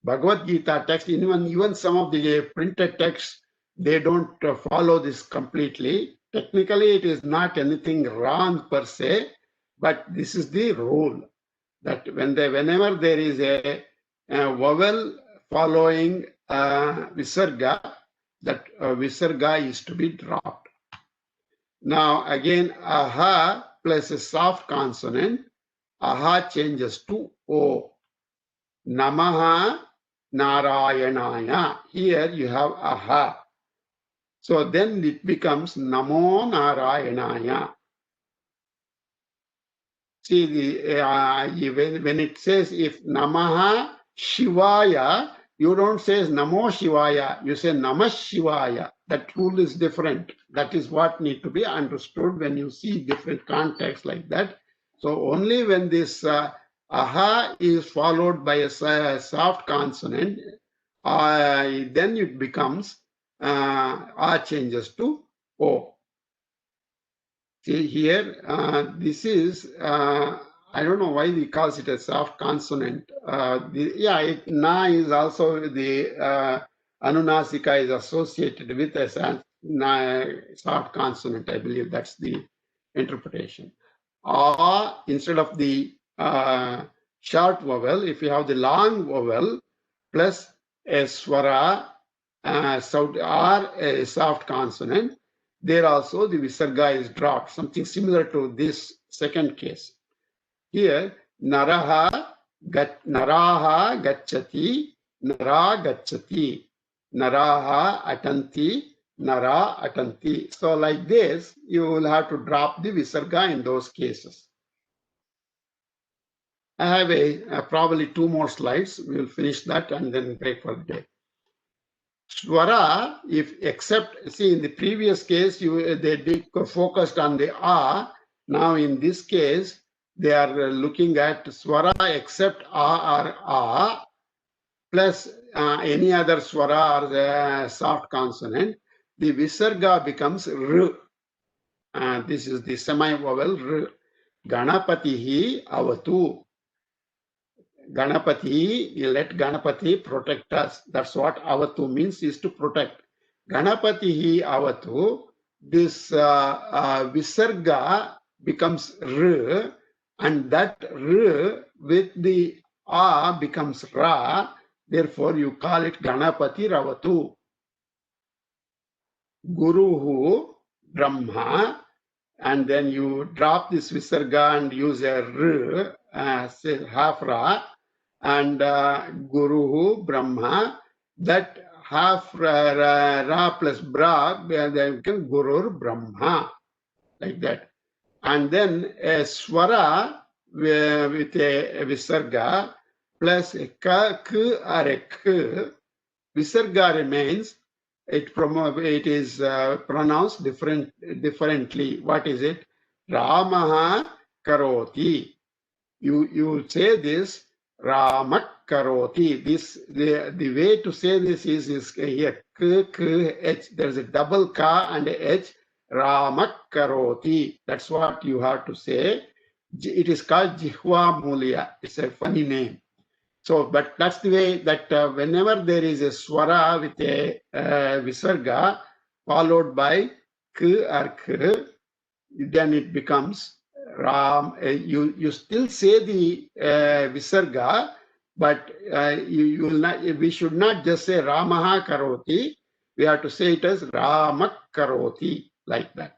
Bhagavad Gita text. Even some of the printed texts, they don't follow this completely. Technically, it is not anything wrong per se, but this is the rule that whenever there is a vowel following visarga, that visarga is to be dropped. Now again, aha plus a soft consonant, aha changes to o. Namaha Narayanaya. Here you have aha. So then it becomes Namo Narayanaya. See, when it says if Namaha Shivaya, you don't say Namo Shivaya, you say Namah Shivaya. That rule is different. That is what needs to be understood when you see different contexts like that. So only when this aha is followed by a soft consonant, then it becomes a changes to o. See here, this is I don't know why he calls it a soft consonant. Na is also the Anunasika is associated with a soft consonant. I believe that's the interpretation. Instead of the short vowel, if you have the long vowel plus a swara or a soft consonant, there also the visarga is dropped, something similar to this second case. Here, naraha gacchati, nara gacchati, naraha atanti, nara atanti. So like this, you will have to drop the visarga in those cases. I have probably 2 more slides. We will finish that and then break for the day. Swara, if except, see in the previous case, they focused on the A. Now in this case, they are looking at Swara except A or A plus any other Swara or soft consonant. The Visarga becomes R. This is the semi-vowel R. Ganapatihi avatu. Ganapati, you let Ganapati protect us. That's what avatu means, is to protect. Ganapatihi avatu, this Visarga becomes R, and that R with the A becomes Ra. Therefore, you call it Ganapati Ravatu. Guruhu Brahma, and then you drop this Visarga and use a R, say half Ra, and Guruhu Brahma, that half Ra plus Bra, then become Gurur Brahma, like that. And then a Swara with a Visarga plus a Ka, K or a K, Visarga remains. It is pronounced differently. What is it? Ramaha karoti. You say this Ramak karoti. This the way to say this is here K K H. There's a double Ka and a H. Ramak karoti. That's what you have to say. It is called Jihwa Mulya. It's a funny name. So, but that's the way that whenever there is a swara with a visarga followed by k or k, then it becomes ram. You still say the visarga, but you will not. We should not just say Ramaha karoti. We have to say it as Ramak karoti, like that.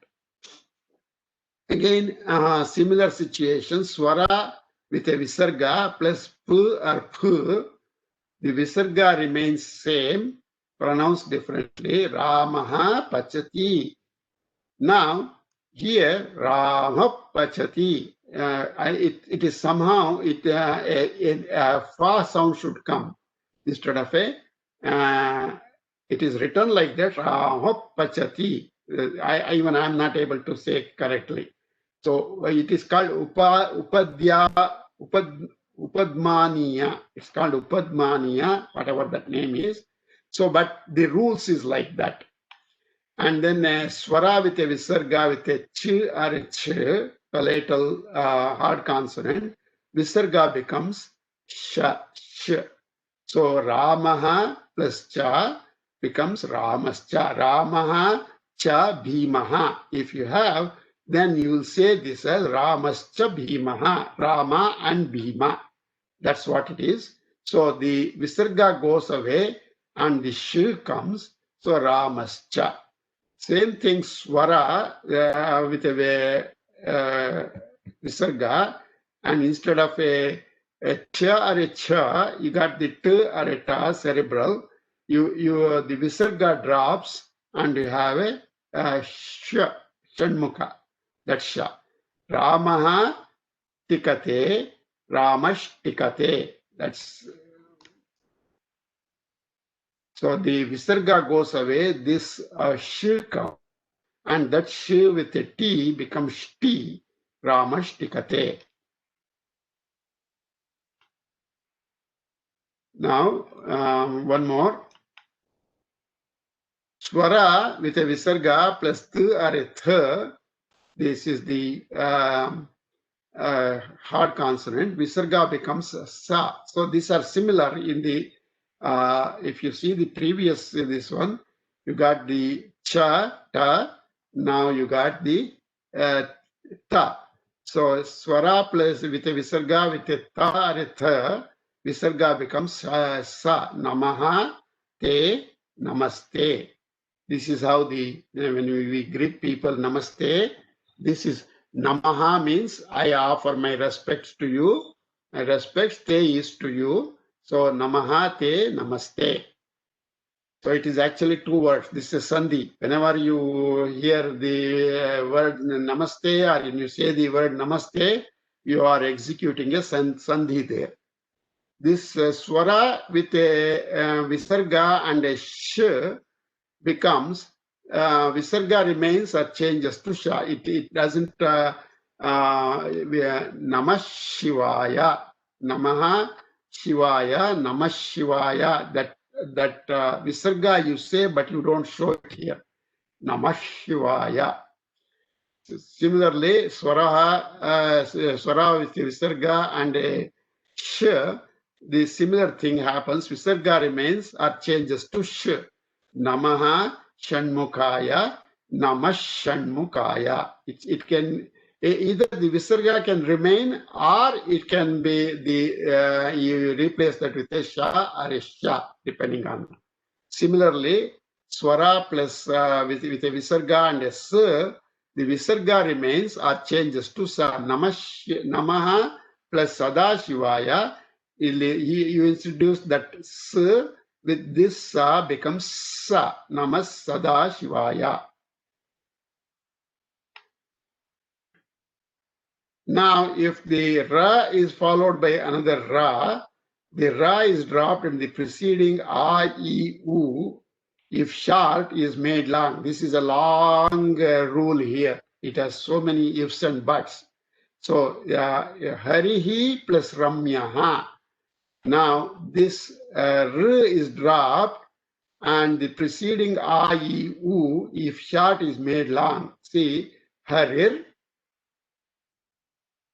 Again, similar situation, swara with a visarga plus p or p, the visarga remains same, pronounced differently, Ramaha Pachati. Now, here, Rama Pachati, it is somehow, a fa sound should come instead of a, it is written like that, Rama Pachati. Even I am not able to say correctly. So it is called Upadmaniya. It's called Upadmaniya, whatever that name is. So, but the rules is like that. And then a swara with a visarga with a ch or a ch, palatal hard consonant, visarga becomes sha, sh. So Ramaha plus cha becomes Ramascha. Ramaha cha bhimaha. If you have, then you will say this as Ramascha bhimaha. Rama and Bhima. That's what it is. So the visarga goes away and the sh comes. So Ramascha. Same thing, swara with a visarga, and instead of a cha or a cha, you got the t or a ta cerebral. The visarga drops, and you have a sh, shanmukha. That's sha. Ramaha tikate, Ramash tikate. That's so the visarga goes away. This sh comes, and that sh with a t becomes shti, Ramash tikate. Now, one more. Swara with a visarga plus th or a th. This is the hard consonant. Visarga becomes sa. So these are similar in the, if you see the previous, this one, you got the cha, ta. Now you got the ta. So swara plus with a visarga with a ta or a th, visarga becomes sa. Namaha, te, namaste. This is how the, when we greet people, namaste, this is namaha means I offer my respects to you. My respects, te is to you. So namaha, te, namaste. So it is actually 2 words. This is sandhi. Whenever you hear the word namaste or when you say the word namaste, you are executing a sandhi there. This swara with a visarga and a sh becomes visarga remains or changes to sha. It doesn't Namah Shivaya, Namaha Shivaya, Namah Shivaya. That visarga you say, but you don't show it here. Namah Shivaya. Similarly, swara with visarga and a sh, the similar thing happens. Visarga remains or changes to sh. Namaha Shanmukaya, Namah Shanmukaya. It can either the visarga can remain or it can be the you replace that with a sha or a sha depending on. Similarly, swara plus with a visarga and a s, the visarga remains or changes to sa. Namaha plus Sadashivaya. You introduce that s with this sa becomes sa. Namah Sadashivaya. Now, if the ra is followed by another ra, the ra is dropped in the preceding a, e, u. If short is made long. This is a long rule here. It has so many ifs and buts. So, harihi plus ramyaha. Now, this r is dropped and the preceding a, e, u, if short is made long. See, harir.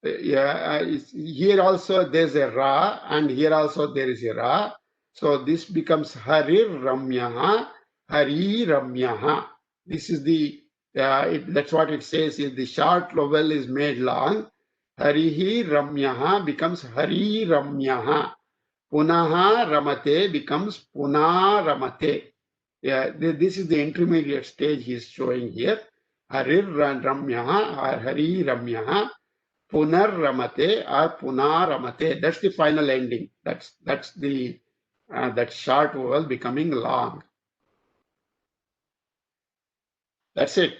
Here also there's a ra, and here also there is a ra. So this becomes harir ramyaha, hari ramyaha. This is the, that's what it says, is the short vowel is made long. Harihi ramyaha becomes hari ramyaha. Punaha ramate becomes puna ramate. This is the intermediate stage he is showing here. Harir ramyaha or hari ramyaha. Punar ramate or punaramate. That's the final ending. That's the that short vowel becoming long. That's it.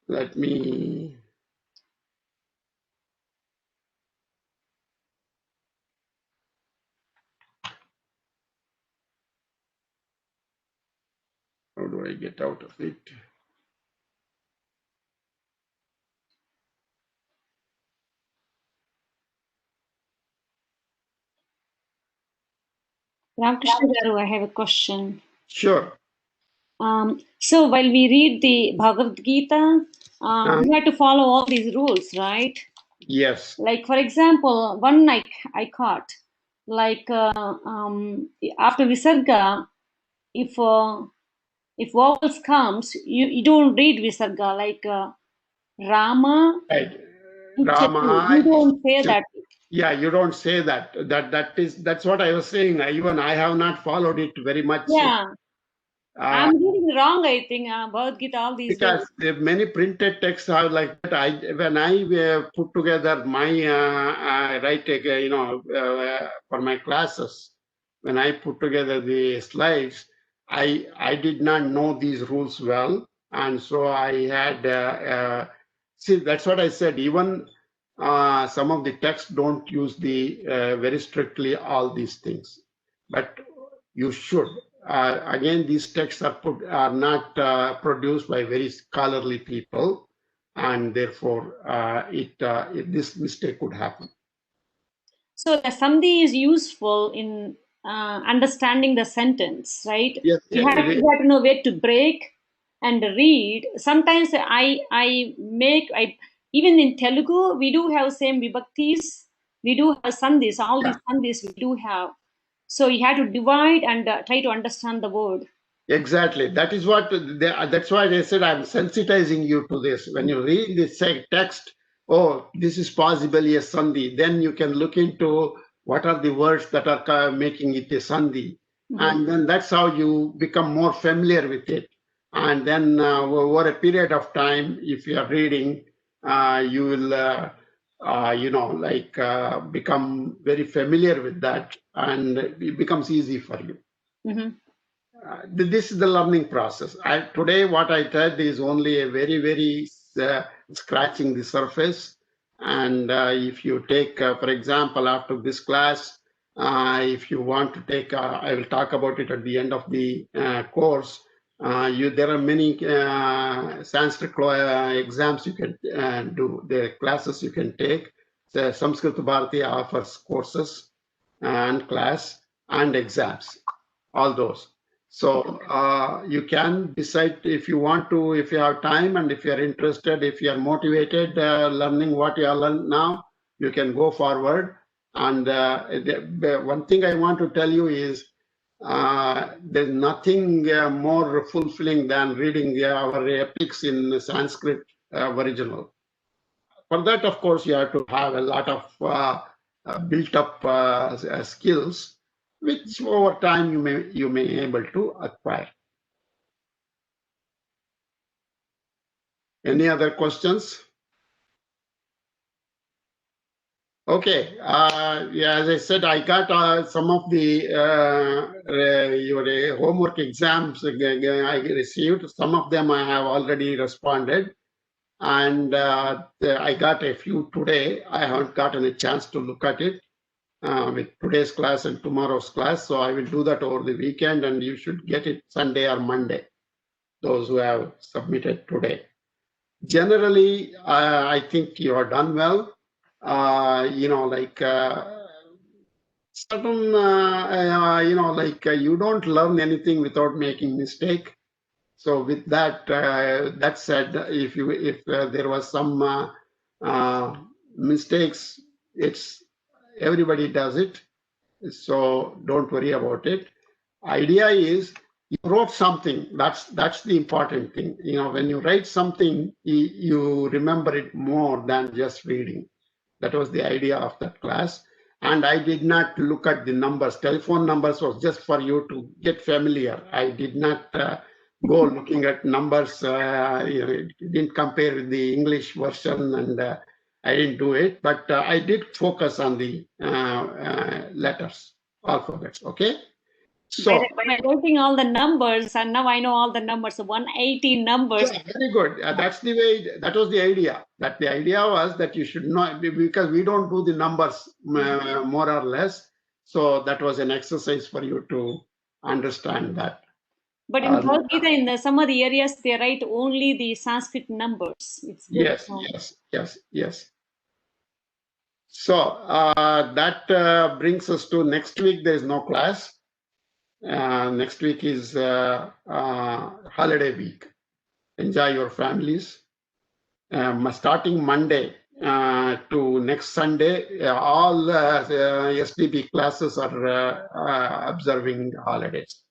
Let me. How do I get out of it? Ramakrishna Garu, I have a question. Sure. So while we read the Bhagavad Gita, we have to follow all these rules, right? Yes. Like, for example, one I caught, like after Visarga, if vowels comes, you don't read Visarga, like Rama. Right. Rama. You don't say that. Yeah, you don't say that. That's what I was saying. Even I have not followed it very much. Yeah. I'm reading wrong, I think, Bhagavad Gita all these days. Because many printed texts are like that. When I put together my for my classes, when I put together the slides, I did not know these rules well, and so I had see, that's what I said. Even some of the texts don't use the very strictly all these things, but you should. Again, these texts are not produced by very scholarly people, and therefore this mistake could happen. So the sandhi is useful in understanding the sentence, right? Yes, you have to know where to break and read. Sometimes even in Telugu we do have same vibhaktis, we do have sandhis, all these sandhis we do have. So you have to divide and try to understand the word. Exactly. That is what. That's why I said I'm sensitizing you to this. When you read this text, oh, this is possibly a sandhi. Then you can look into what are the words that are making it a sandhi, and then that's how you become more familiar with it. And then over a period of time, if you are reading, you will. Become very familiar with that, and it becomes easy for you. This is the learning process. Today, what I tried is only a very, very scratching the surface. And if you take, for example, after this class, if you want to take, I will talk about it at the end of the course. There are many Sanskrit exams you can do, the classes you can take. The Samskritam Bharati offers courses and class and exams, all those. So you can decide if you want to, if you have time and if you are interested, if you are motivated learning what you are learning now, you can go forward. And the one thing I want to tell you is there's nothing more fulfilling than reading our epics in Sanskrit original. For that, of course, you have to have a lot of built up skills, which over time you may be able to acquire. Any other questions? Okay, yeah, as I said, I got some of the your homework exams I received. Some of them I have already responded, and I got a few today. I haven't gotten a chance to look at it with today's class and tomorrow's class, so I will do that over the weekend, and you should get it Sunday or Monday, those who have submitted today. Generally, I think you have done well. You know, like certain, you know, like you don't learn anything without making mistake. So with that, that said, if there was some mistakes, it's everybody does it. So don't worry about it. Idea is you wrote something. That's the important thing. You know, when you write something, you remember it more than just reading. That was the idea of that class. And I did not look at the numbers. Telephone numbers was just for you to get familiar. I did not go looking at numbers. You know, didn't compare with the English version, and I didn't do it. But I did focus on the letters, alphabets. Okay. So by writing all the numbers, and now I know all the numbers. So 180 numbers. Yeah, very good. That's the way. That was the idea. That the idea was that you should not, because we don't do the numbers more or less. So that was an exercise for you to understand that. But in Bhagavad Gita, in some of the areas, they write only the Sanskrit numbers. It's Yes. So that brings us to next week. There is no class. Next week is holiday week. Enjoy your families. Starting Monday to next Sunday, all SDP classes are observing holidays.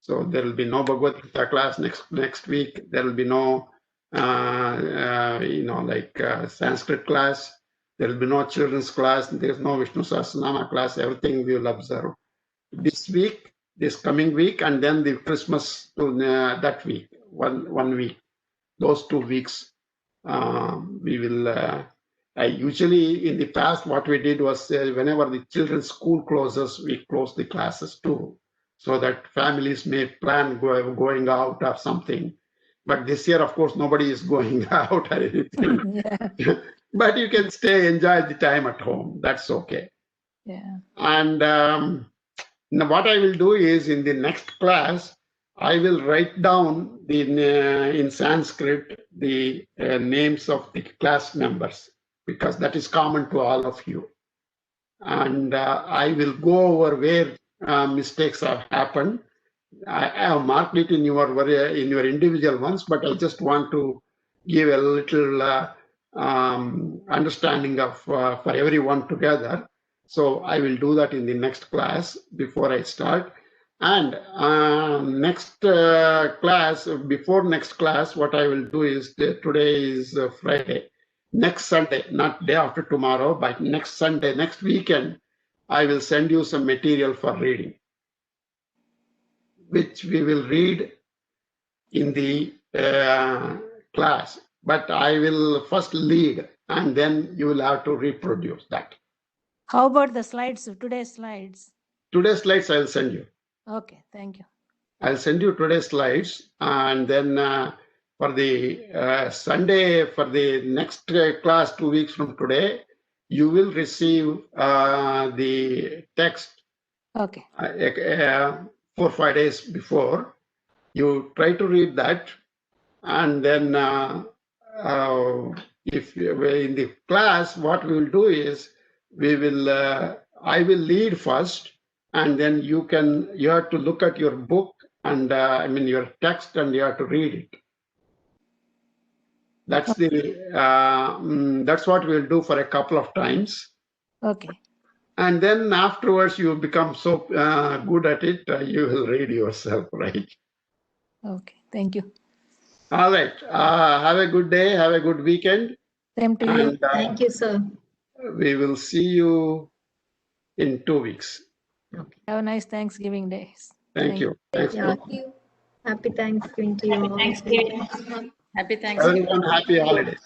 So there will be no Bhagavad Gita class next week. There will be no, you know, like Sanskrit class. There will be no children's class. There's no Vishnu Sahasranama class. Everything we will observe this week, this coming week, and then the Christmas to that week, one week. Those 2 weeks, we will. Usually, in the past, what we did was whenever the children's school closes, we close the classes too, so that families may plan going out or something. But this year, of course, nobody is going out or anything. Yeah. But you can stay, enjoy the time at home. That's okay. Yeah. And now what I will do is in the next class, I will write down in Sanskrit the names of the class members, because that is common to all of you. And I will go over where mistakes have happened. I have marked it in your individual ones, but I just want to give a little understanding of for everyone together. So I will do that in the next class before I start. And next class, before next class, what I will do is today is Friday. Next Sunday, not day after tomorrow, but next Sunday, next weekend, I will send you some material for reading, which we will read in the class. But I will first lead, and then you will have to reproduce that. How about the slides, today's slides? Today's slides I will send you. Okay, thank you. I'll send you today's slides, and then for the Sunday, for the next class 2 weeks from today, you will receive the text Okay. 4 or 5 days before. You try to read that, and then if in the class, what we will do is I will lead first, and then you have to look at your book and your text, and you have to read it. That's that's what we'll do for a couple of times. Okay. And then afterwards, you become so good at it, you will read yourself, right? Okay. Thank you. All right. Have a good day. Have a good weekend. Same to you. And Thank you, sir. we will see you in 2 weeks. Have a nice Thanksgiving day. Thank you. Thanks. Yeah. Happy Thanksgiving to you all. Thanksgiving. Happy Thanksgiving. Everyone, happy holidays.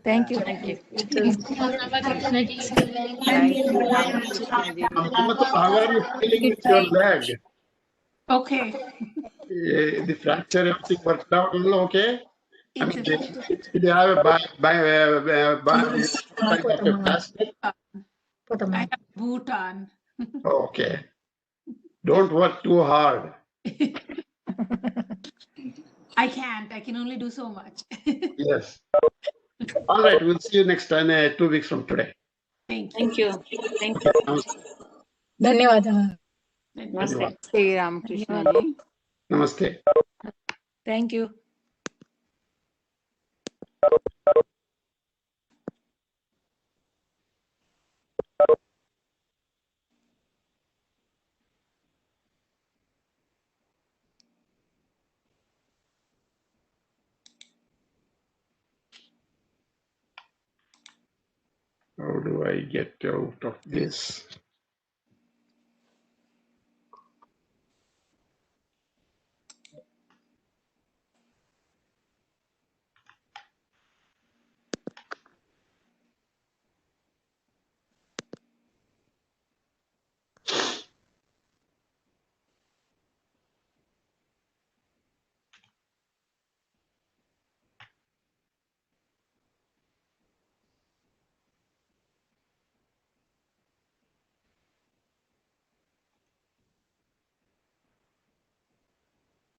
Thank you. Thank you. You too. Thank you, Ramakrishna ji. How are you feeling with your leg? Okay. The fracture, everything worked out okay? I mean, It's did you have a basket? I have boot on. Okay. Don't work too hard. I can't. I can only do so much. Yes. All right. We'll see you next time, 2 weeks from today. Thank you. Thank you. Thank you. ధన్యవాదాలు. Namaste. Hey, Ramakrishna ji. Namaste. Thank you. How do I get out of this?